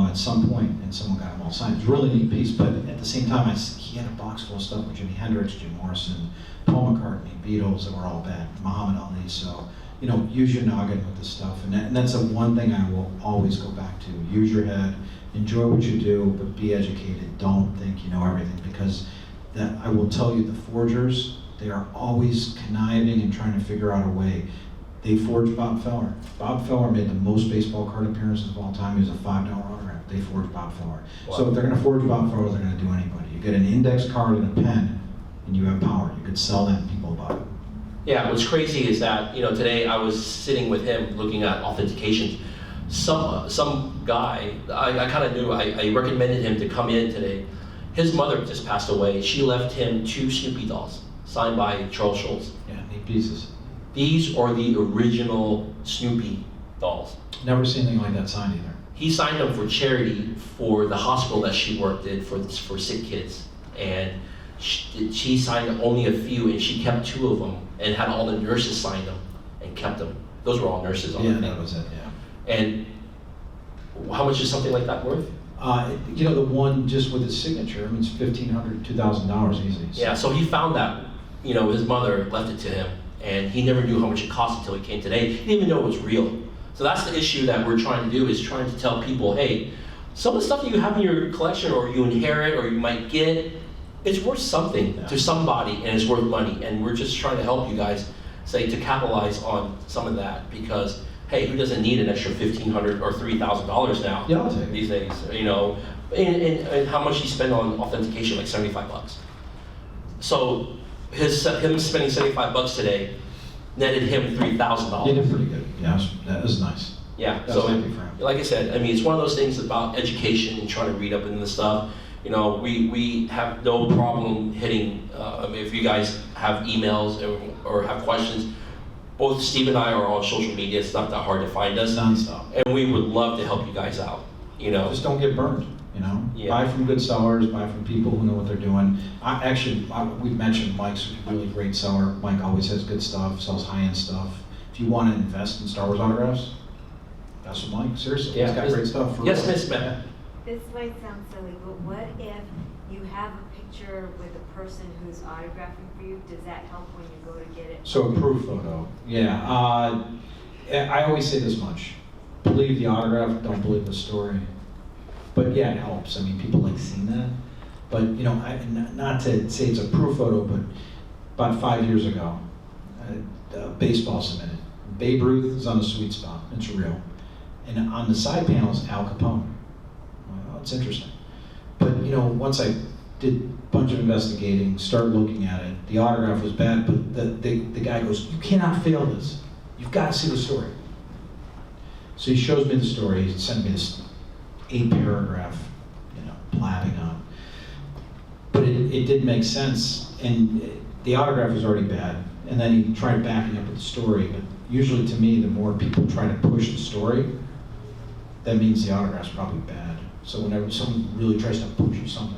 at some point, and someone got them all signed. It was a really neat piece, but at the same time, he had a box full of stuff with Jimi Hendrix, Jim Morrison, Paul McCartney, Beatles that were all bad, Muhammad Ali. So, you know, use your noggin with this stuff, and that's the one thing I will always go back to. Use your head, enjoy what you do, but be educated. Don't think you know everything, because that I will tell you, the forgers, they are always conniving and trying to figure out a way. They forged Bob Feller. Bob Feller made the most baseball card appearances of all time. He was a $5 autograph. They forged Bob Feller. Wow. So if they're going to forge Bob Feller, they're going to do anybody. You get an index card and a pen, and you have power. You could sell that and people buy it. Yeah, what's crazy is that, you know, today I was sitting with him looking at authentications. Some guy, I kind of knew, I recommended him to come in today. His mother just passed away. She left him 2 Snoopy dolls signed by Charles Schultz. Yeah, neat pieces. These are the original Snoopy dolls. Never seen anything like that signed either. He signed them for charity for the hospital that she worked in for sick kids. And she signed only a few, and she kept 2 of them and had all the nurses sign them and kept them. Those were all nurses on Yeah, the that thing. was it, yeah. And how much is something like that worth? You know, the one just with his signature, I mean, it's $1,500, $2,000 easy. So. Yeah, so he found that, you know, his mother left it to him, and he never knew how much it cost until he came today. He didn't even know it was real. So that's the issue that we're trying to do, is trying to tell people, hey, some of the stuff that you have in your collection, or you inherit, or you might get, it's worth something to somebody, and it's worth money. And we're just trying to help you guys, say, to capitalize on some of that, because hey, who doesn't need an extra $1,500 or $3,000 now? Yeah, I'll take it. These days, you know, and how much he spent on authentication, like $75. So him spending $75 today netted him $3,000. You did pretty good. Yeah, that was nice. Yeah, That so was happy for him. like I said, I mean, it's one of those things about education and trying to read up into the stuff. You know, we have no problem hitting, if you guys have emails or have questions, both Steve and I are on social media. It's not that hard to find us. Nonstop. And we would love to help you guys out, you know. Just don't get burned, you know? Yeah. Buy from good sellers, buy from people who know what they're doing. We've mentioned Mike's a really great seller. Mike always has good stuff, sells high-end stuff. If you want to invest in Star Wars autographs, that's what Mike, seriously, he's got great stuff. For Yes, real. Miss Matt. This might sound silly, but what if you have a picture with a person who's autographing for you? Does that help when you go to get it? So a proof photo, yeah. I always say this much: believe the autograph, don't believe the story. But yeah, it helps. I mean, people like seeing that. But you know, not to say it's a proof photo, but about 5 years ago, baseball submitted. Babe Ruth is on the sweet spot. It's real. And on the side panel is Al Capone. Well, it's interesting. But you know, once I did a bunch of investigating, started looking at it, the autograph was bad, but the guy goes, "You cannot fail this. You've got to see the story." So he shows me the story. He sent me this 8-paragraph, you know, blabbing on. But it did make sense, and the autograph was already bad. And then he tried backing up with the story. But usually, to me, the more people try to push the story, that means the autograph's probably bad. So whenever someone really tries to push you something,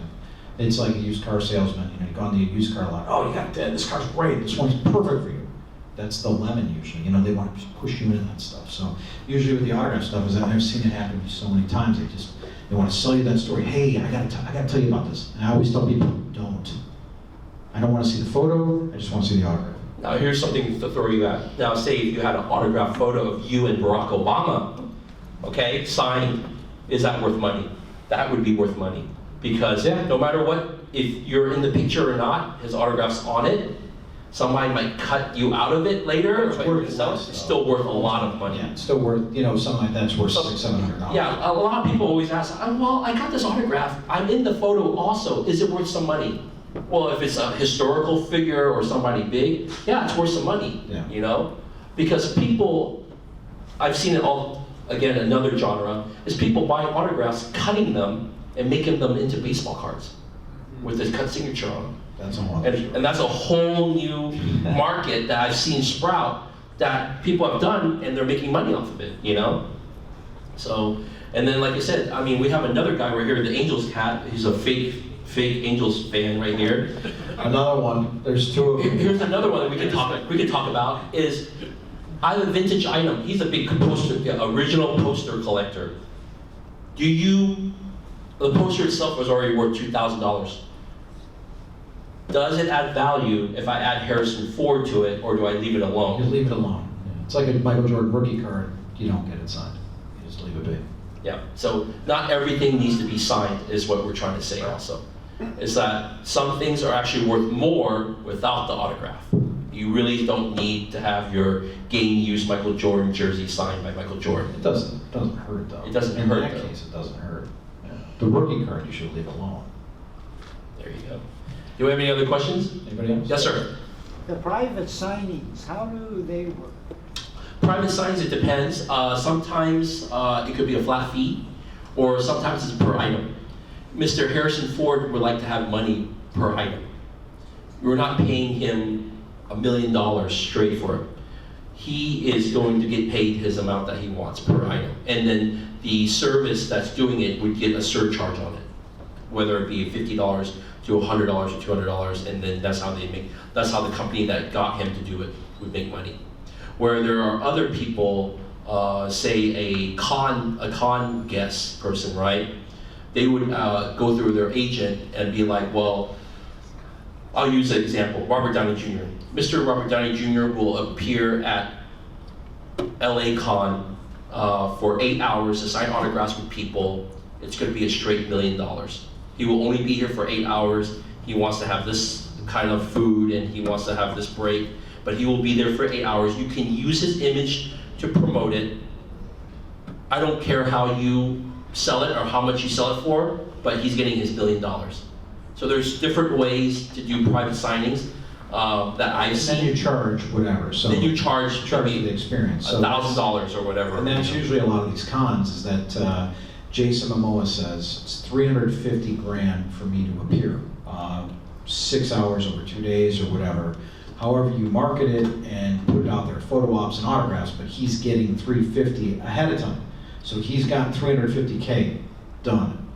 it's like a used car salesman. You know, you go on the used car lot. "Oh, you got that. This car's great. This one's perfect for you." That's the lemon usually. You know, they want to just push you into that stuff. So usually with the autograph stuff, is that I've seen it happen so many times. They want to sell you that story. "Hey, I gotta tell you about this." And I always tell people, don't. I don't want to see the photo. I just want to see the autograph. Now here's something to throw you at. Now say if you had an autographed photo of you and Barack Obama, okay, signed, is that worth money? That would be worth money. Because no matter what, if you're in the picture or not, his autograph's on it, somebody might cut you out of it later. It's worth less, It's still worth a lot of money. Yeah, it's still worth, you know, something like that's worth $600-700. Yeah, a lot of people always ask, "Oh, well, I got this autograph. I'm in the photo also. Is it worth some money?" Well, if it's a historical figure or somebody big, yeah, it's worth some money, Yeah. you know? Because people, I've seen it all, again, another genre, is people buying autographs, cutting them, and making them into baseball cards with this cut signature on them. That's a whole And that's a whole new market that I've seen sprout that people have done, and they're making money off of it, you know? So, and then like I said, I mean, we have another guy right here, the Angels cat. He's a fake Angels fan right here. Another one. There's two of them. Here's another one that we can talk about is I have a vintage item. He's a big original poster collector. The poster itself was already worth $2,000. Does it add value if I add Harrison Ford to it, or do I leave it You alone? leave it alone. Yeah. It's like a Michael Jordan rookie card. You don't get it signed. You just leave it be. Yeah, so not everything needs to be signed is what we're trying to say also. Is that some things are actually worth more without the autograph. You really don't need to have your game-used Michael Jordan jersey signed by Michael Jordan. It doesn't hurt though. It doesn't In hurt, that though. case, it doesn't hurt. Yeah. The rookie card you should leave alone. There you go. Do we have any other questions? Anybody else? Yes, sir. The private signings, how do they work? Private signs, it depends. Sometimes it could be a flat fee, or sometimes it's per item. Mr. Harrison Ford would like to have money per item. We're not paying him $1 million straight for it. He is going to get paid his amount that he wants per item. And then the service that's doing it would get a surcharge on it, whether it be $50 to $100 or $200, and then that's how the company that got him to do it would make money. Where there are other people, say a con guest person, right? They would go through their agent and be like, well, I'll use an example, Robert Downey Jr. Mr. Robert Downey Jr. will appear at LA Con for 8 hours to sign autographs with people. It's going to be a straight $1 million. He will only be here for 8 hours. He wants to have this kind of food and he wants to have this break, but he will be there for 8 hours. You can use his image to promote it. I don't care how you sell it or how much you sell it for, but he's getting his $1 million. So there's different ways to do private signings that I've And seen. then you charge whatever. So Then you charge for the experience. So $1,000 or whatever. And that's usually a lot of these cons is that Jason Momoa says it's $350,000 for me to appear, 6 hours over 2 days or whatever. However you market it and put it out there, photo ops and autographs, but he's getting $350 ahead of time. So he's got $350K done.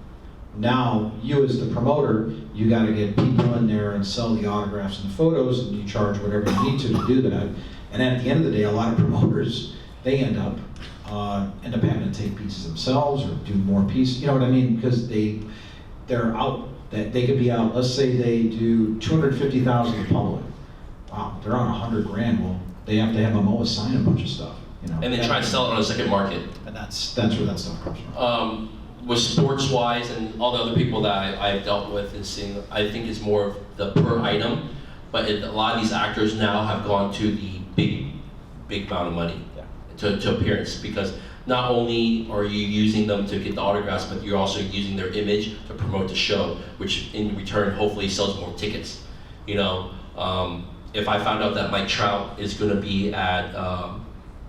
Now, you as the promoter, you got to get people in there and sell the autographs and the photos, and you charge whatever you need to do that. And at the end of the day, a lot of promoters, they end up having to take pieces themselves or do more pieces. You know what I mean? Because they're out. That they could be out. Let's say they do $250,000 in public. Wow, they're on $100,000. Well, they have to have Momoa sign a bunch of stuff. You know, And then try to sell it on a second market. And that's where that stuff comes from. With sports-wise and all the other people that I've dealt with and seen, I think it's more of the per item, but a lot of these actors now have gone to the big amount of money to appearance, because not only are you using them to get the autographs, but you're also using their image to promote the show, which in return hopefully sells more tickets. You know, if I found out that Mike Trout is going to be at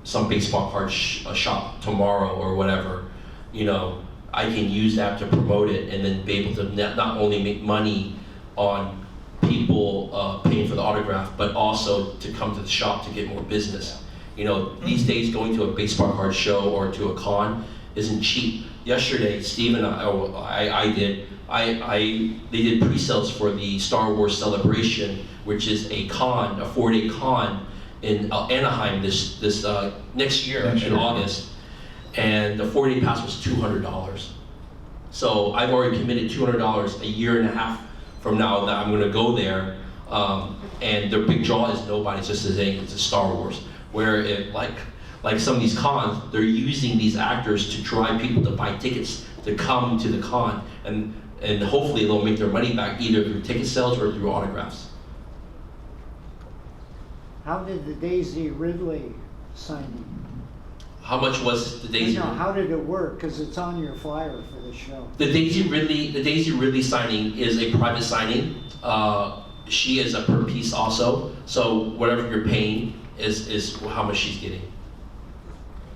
some baseball card shop tomorrow or whatever, you know, I can use that to promote it and then be able to not only make money on people paying for the autograph, but also to come to the shop to get more business. You know, these days going to a baseball card show or to a con isn't cheap. Yesterday, Steve and they did pre-sales for the Star Wars Celebration, which is a con, a 4-day con in Anaheim this next year in August. And the 4-day pass was $200. So I've already committed $200 a year and a half from now that I'm going to go there. And their big draw is nobody, it's just saying it's a Star Wars. Where it, like some of these cons, they're using these actors to drive people to buy tickets to come to the con, and hopefully they'll make their money back either through ticket sales or through autographs. How did the Daisy Ridley signing? How much was the Daisy? How did it work? Because it's on your flyer for the show. The Daisy Ridley signing is a private signing. She is a per piece also, so whatever you're paying is how much she's getting.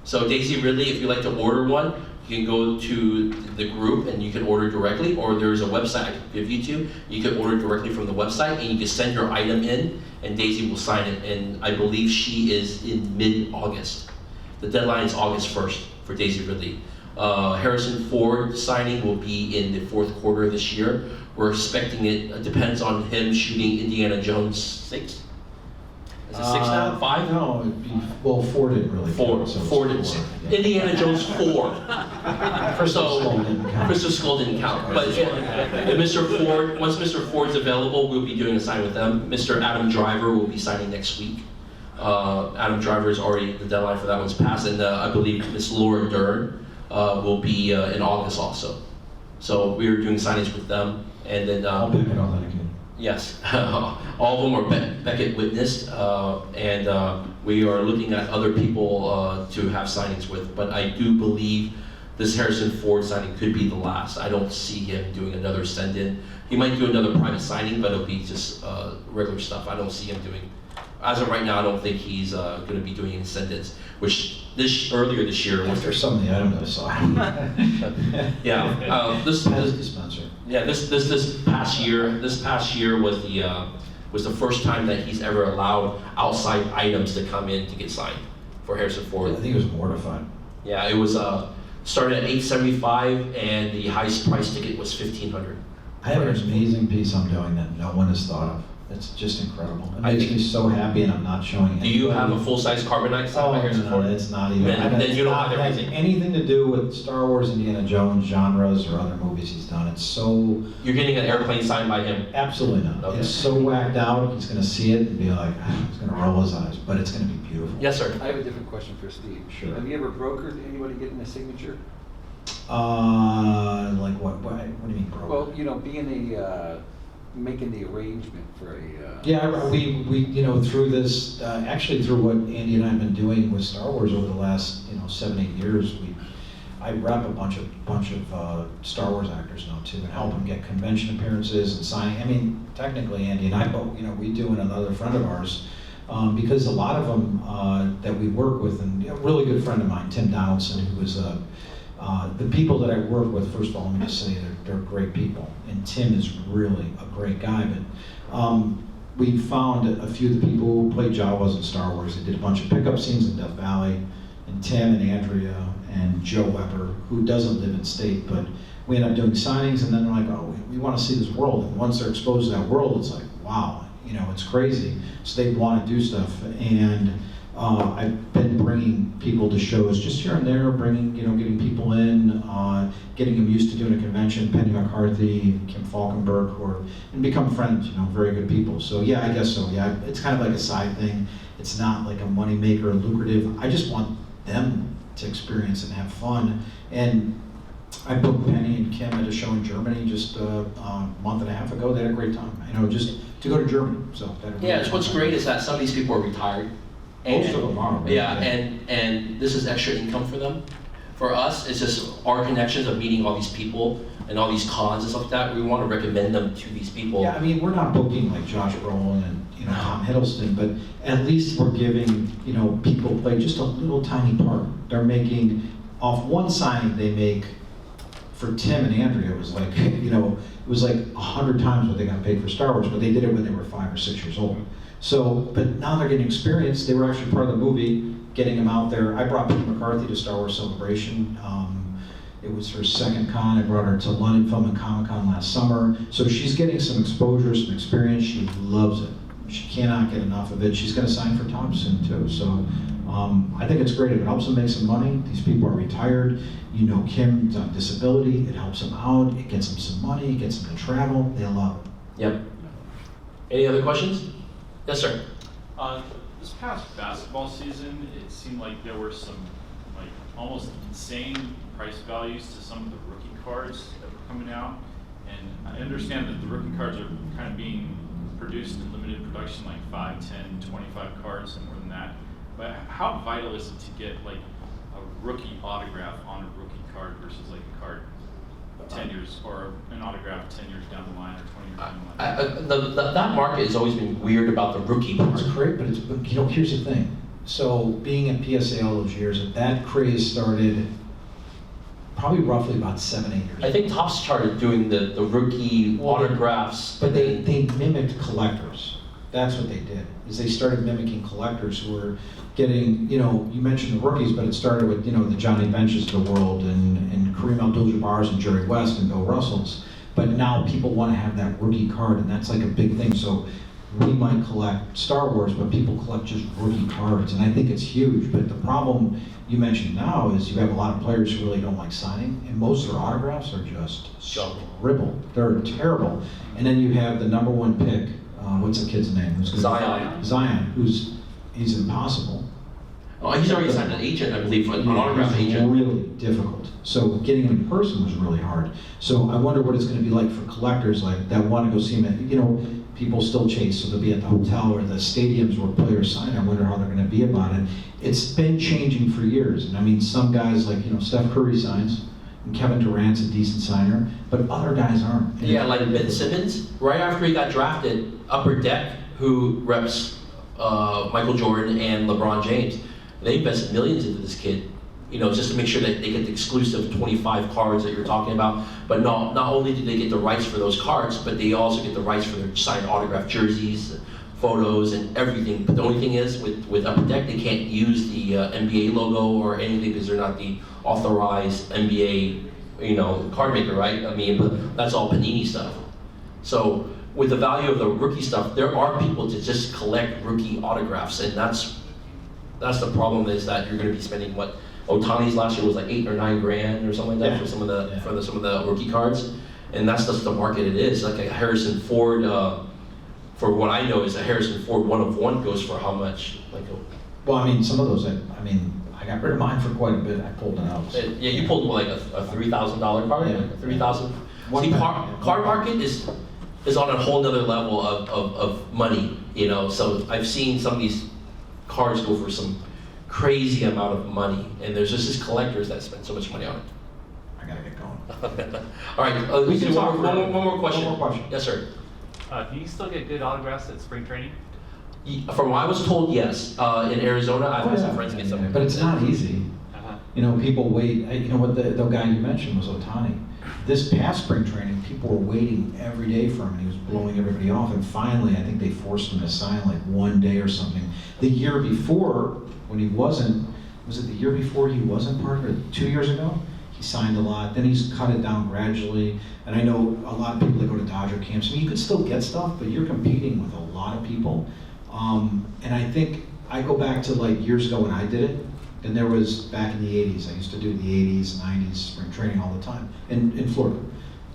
So Daisy Ridley, if you'd like to order one, you can go to the group and you can order directly, or there's a website I can give you to. You can order directly from the website and you can send your item in and Daisy will sign it, and I believe she is in mid-August. The deadline is August 1st for Daisy Ridley. Harrison Ford signing will be in the fourth quarter of this year. We're expecting it depends on him shooting Indiana Jones 6. Is it 6 now? 5? No, it'd be, well, 4 didn't really 4. count, so it's 4 didn't. 4, yeah. Indiana Jones 4. Crystal Skull didn't count. But Mr. Ford, once Mr. Ford's available, we'll be doing a sign with them. Mr. Adam Driver will be signing next week. Adam Driver is already, the deadline for that one's passed, and I believe Miss Laura Dern will be in August also. So we are doing signings with them, and then I'll pick it on that again. yes, all of them are Beckett witnessed, and we are looking at other people to have signings with. But I do believe this Harrison Ford signing could be the last. I don't see him doing another send-in. He might do another private signing, but it'll be just regular stuff. I don't see him doing. As of right now, I don't think he's going to be doing any send-ins, which earlier this year. After some of the items I saw. Yeah, this dispenser. Yeah, this past year was the first time that he's ever allowed outside items to come in to get signed for Harrison Ford. I think he was mortified. Yeah, it was started at $875 and the highest price ticket was $1,500. I have an amazing piece I'm doing that no one has thought of. It's just incredible. It I makes think- me so happy, and I'm not showing it. Do you have a full-size carbonite signed Oh, by Harrison no, Ford? it's not even. Then you don't not have everything. anything to do with Star Wars, Indiana Jones genres, or other movies he's done. It's so You're getting an airplane signed by him. absolutely not. Okay. It's so whacked out. He's going to see it and be like, he's going to roll his eyes, but it's going to be beautiful. Yes, sir. I have a different question for Steve. Sure. Have you ever brokered anybody getting a signature? Like what? What do you mean, bro? Well, you know, being making the arrangement for a. Yeah, we through this, actually through what Andy and I have been doing with Star Wars over the last 7-8 years, I rep a bunch of Star Wars actors now too, and help them get convention appearances and signing. I mean, technically Andy and I, but we do, and another friend of ours, because a lot of them that we work with, and a really good friend of mine, Tim Donaldson, who was the people that I work with. First of all, let me just say they're great people, and Tim is really a great guy. But we found a few of the people who played Jawas in Star Wars. They did a bunch of pickup scenes in Death Valley, and Tim and Andrea and Joe Weber, who doesn't live in state, but we end up doing signings, and then they're like, oh, we want to see this world. And once they're exposed to that world, it's like, wow, it's crazy. So they want to do stuff, and I've been bringing people to shows just here and there, getting people in, getting them used to doing a convention. Penny McCarthy, Kim Falkenberg, and become friends. Very good people. So yeah, I guess so. Yeah, it's kind of like a side thing. It's not like a money maker, lucrative. I just want them to experience and have fun. And I booked Penny and Kim at a show in Germany just a month and a half ago. They had a great time. Just to go to Germany. So Yeah, what's great is that some of these people are retired. Most of them are. Right? Yeah, and this is extra income for them. For us, it's just our connections of meeting all these people and all these cons and stuff like that. We want to recommend them to these people. Yeah, I mean, we're not booking like Josh Brolin and Tom Hiddleston, but at least we're giving people play just a little tiny part. They're making off one signing they make for Tim and Andrea. It was like it was like 100 times what they got paid for Star Wars, but they did it when they were 5 or 6 years old. So, but now they're getting experience. They were actually part of the movie, getting them out there. I brought Penny McCarthy to Star Wars Celebration. It was her second con. I brought her to London Film and Comic Con last summer. So she's getting some exposure, some experience. She loves it. She cannot get enough of it. She's going to sign for Thompson too. So I think it's great. If it helps them make some money, these people are retired. Kim's on disability. It helps them out. It gets them some money. It gets them to travel. They love it. Yep. Any other questions? Yes, sir. This past basketball season, it seemed like there were some almost insane price values to some of the rookie cards that were coming out. And I understand that the rookie cards are kind of being produced in limited production, like 5, 10, 25 cards and more than that. But how vital is it to get a rookie autograph on a rookie card versus like a card 10 years, or an autograph 10 years down the line or 20 years down the line? That market has always been weird about the rookie part. It's great, but here's the thing. So being at PSA all those years, that craze started probably roughly about 7, 8 years I think Topps started doing the rookie autographs. But they mimicked collectors. That's what they did, is they started mimicking collectors who were getting, you mentioned the rookies, but it started with, the Johnny Benches of the world and Kareem Abdul-Jabbar's and Jerry West and Bill Russell's. But now people want to have that rookie card, and that's like a big thing. So we might collect Star Wars, but people collect just rookie cards, and I think it's huge. But the problem you mentioned now is you have a lot of players who really don't like signing, and most of their autographs are just scribbled. They're terrible. And then you have the #1 pick, what's the kid's name? Zion, he's impossible. Oh, he's already signed an agent, I believe, an autograph agent. Really difficult. So getting him in person was really hard. So I wonder what it's going to be like for collectors like that want to go see him. People still chase, so they'll be at the hotel or the stadiums where players sign. I wonder how they're going to be about it. It's been changing for years. And I mean, some guys like, Steph Curry signs, and Kevin Durant's a decent signer, but other guys aren't. And Yeah, like Ben Simmons, right after he got drafted, Upper Deck, who reps Michael Jordan and LeBron James, they invested millions into this kid, just to make sure that they get the exclusive 25 cards that you're talking about. But not only do they get the rights for those cards, but they also get the rights for their signed autograph jerseys, photos, and everything. But the only thing is, with Upper Deck, they can't use the NBA logo or anything because they're not the authorized NBA, card maker, right? I mean, but that's all Panini stuff. So with the value of the rookie stuff, there are people to just collect rookie autographs, and that's the problem, is that you're going to be spending what Ohtani's last year was like $8 or $9 grand or something like that for some of the rookie cards, and that's just the market it is. Like a Harrison Ford, for what I know, is a Harrison Ford 1/1 goes for how much? Well, I mean, some of those, I got rid of mine for quite a bit. I pulled it out. Yeah, you pulled like a $3,000 card, Yeah. 3,000. See, card market is on a whole nother level of money, So I've seen some of these cards go for some crazy amount of money, and there's just these collectors that spend so much money on it. I gotta get going. All right, We can talk one more question. One more question. Yes, sir. Can you still get good autographs at spring training? From what I was told, yes. In Arizona, I've had some friends get some. But it's not easy. Uh-huh. People wait. What the guy you mentioned was Ohtani. This past spring training, people were waiting every day for him, and he was blowing everybody off. And finally, I think they forced him to sign like one day or something. The year before, when he wasn't, was it the year before he wasn't part of it? 2 years ago, he signed a lot. Then he's cut it down gradually. And I know a lot of people that go to Dodger camps. I mean, you could still get stuff, but you're competing with a lot of people. And I think I go back to like years ago when I did it. And there was, back in the 80s, I used to do the 80s, 90s spring training all the time in Florida.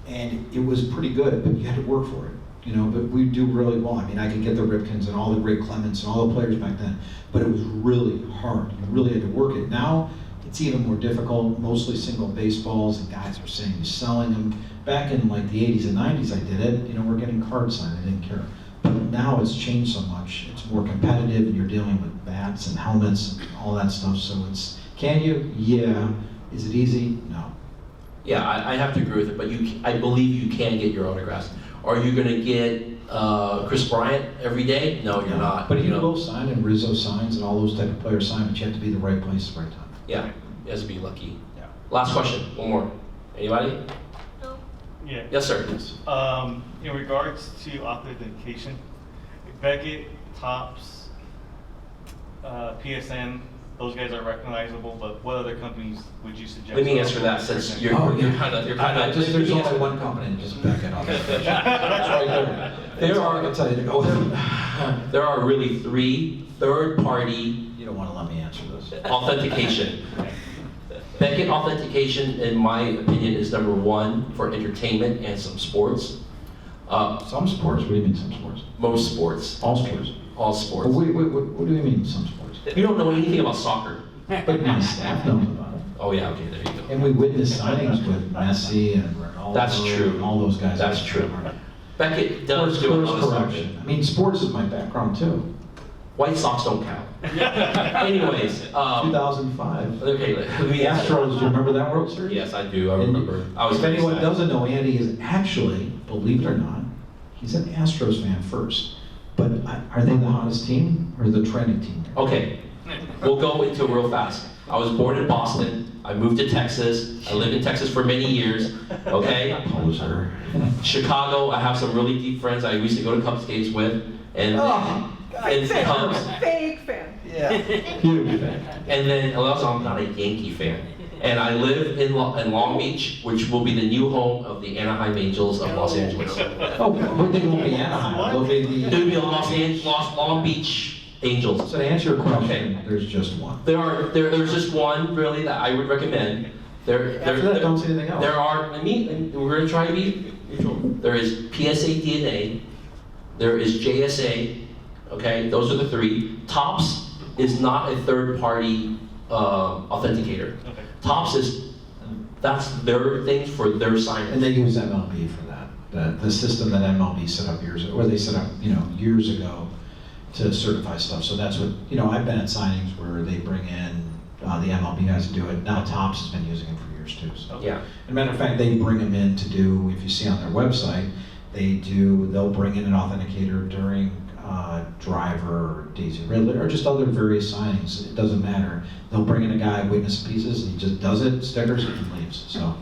And it was pretty good, but you had to work for it, but we do really well. I mean, I could get the Ripkins and all the Greg Clements and all the players back then, but it was really hard. You really had to work it. Now, it's even more difficult, mostly single baseballs, and guys are saying you're selling them. Back in like the 80s and 90s, I did it, we're getting cards signed, I didn't care. But now it's changed so much. It's more competitive, and you're dealing with bats and helmets and all that stuff. So can you? Yeah. Is it easy? No. Yeah, I have to agree with it, but I believe you can get your autographs. Are you going to get Chris Bryant every day? No, you're not. But he will sign, and Rizzo signs, and all those type of players sign, but you have to be the right place at the right time. Yeah, you have to be lucky. Yeah. Last question, one more. Anybody? Yeah. Yes, sir. In regards to authentication, Beckett, Topps, PSN, those guys are recognizable, but what other companies would you suggest? Let me answer that, since you're kind of There's only one company, just back it up. There I can tell you to go with. There are really 3 third-party You don't want to let me answer this. authentication. Beckett authentication, in my opinion, is #1 for entertainment and some sports. Some sports? What do you mean some sports? Most sports. All sports? All sports. What do you mean some sports? You don't know anything about soccer. But my staff knows about it. Oh yeah, okay, there you go. And we witnessed signings with Messi and Ronaldo. That's true. And all those guys. That's true. Beckett does do a lot of correction. I mean, sports is my background too. White Sox don't count. Anyways, 2005. okay, let me The ask Astros, do you remember that World Series? Yes, I do. I remember. I was If very anyone sad. doesn't know, Andy is actually, believe it or not, he's an Astros fan first. But are they the hottest team or the trending team? Okay, we'll go into it real fast. I was born in Boston. I moved to Texas. I lived in Texas for many years. Okay. Poser. Chicago, I have some really deep friends I used to go to Cubs games with, and Cubs. Fake fan. Yeah. Huge fan. And then also I'm not a Yankee fan. And I live in Long Beach, which will be the new home of the Anaheim Angels of Los Angeles. Oh, but they won't be Anaheim. They'll be It the. will be the Long Beach Angels. So to answer your question, Okay. there's just one. There's just one really that I would recommend. After that, don't say anything else. There are, we're gonna try to be neutral. There is PSA DNA, there is JSA, okay, those are the three. Tops is not a third party authenticator. Okay. Tops that's their things for their signage. And they use MLB for that. The system that MLB set up years ago, or they set up, years ago to certify stuff. So that's what, I've been at signings where they bring in the MLB guys to do it. Now Topps has been using it for years too. So. Yeah. As a matter of fact, they bring them in to do, if you see on their website, they'll bring in an authenticator during Driver or Daisy Ridley or just other various signings. It doesn't matter. They'll bring in a guy, witness pieces, and he just does it, stickers, and leaves. So.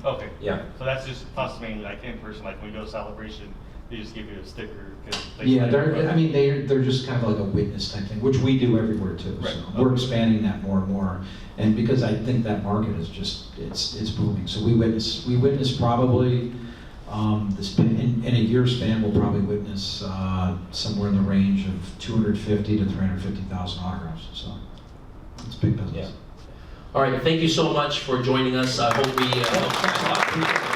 Okay. Yeah. So that's just us mainly, like in person, like when we go to Celebration, they just give you a sticker. 'Cause they Yeah, say- they're just kind of like a witness type thing, which we do everywhere too. Right. So we're expanding that more and more, and because I think that market is just it's booming. So we witness probably in a year span we'll probably witness somewhere in the range of 250 to 350,000 autographs. So it's big business. Yeah. All right, thank you so much for joining us. I hope we helped.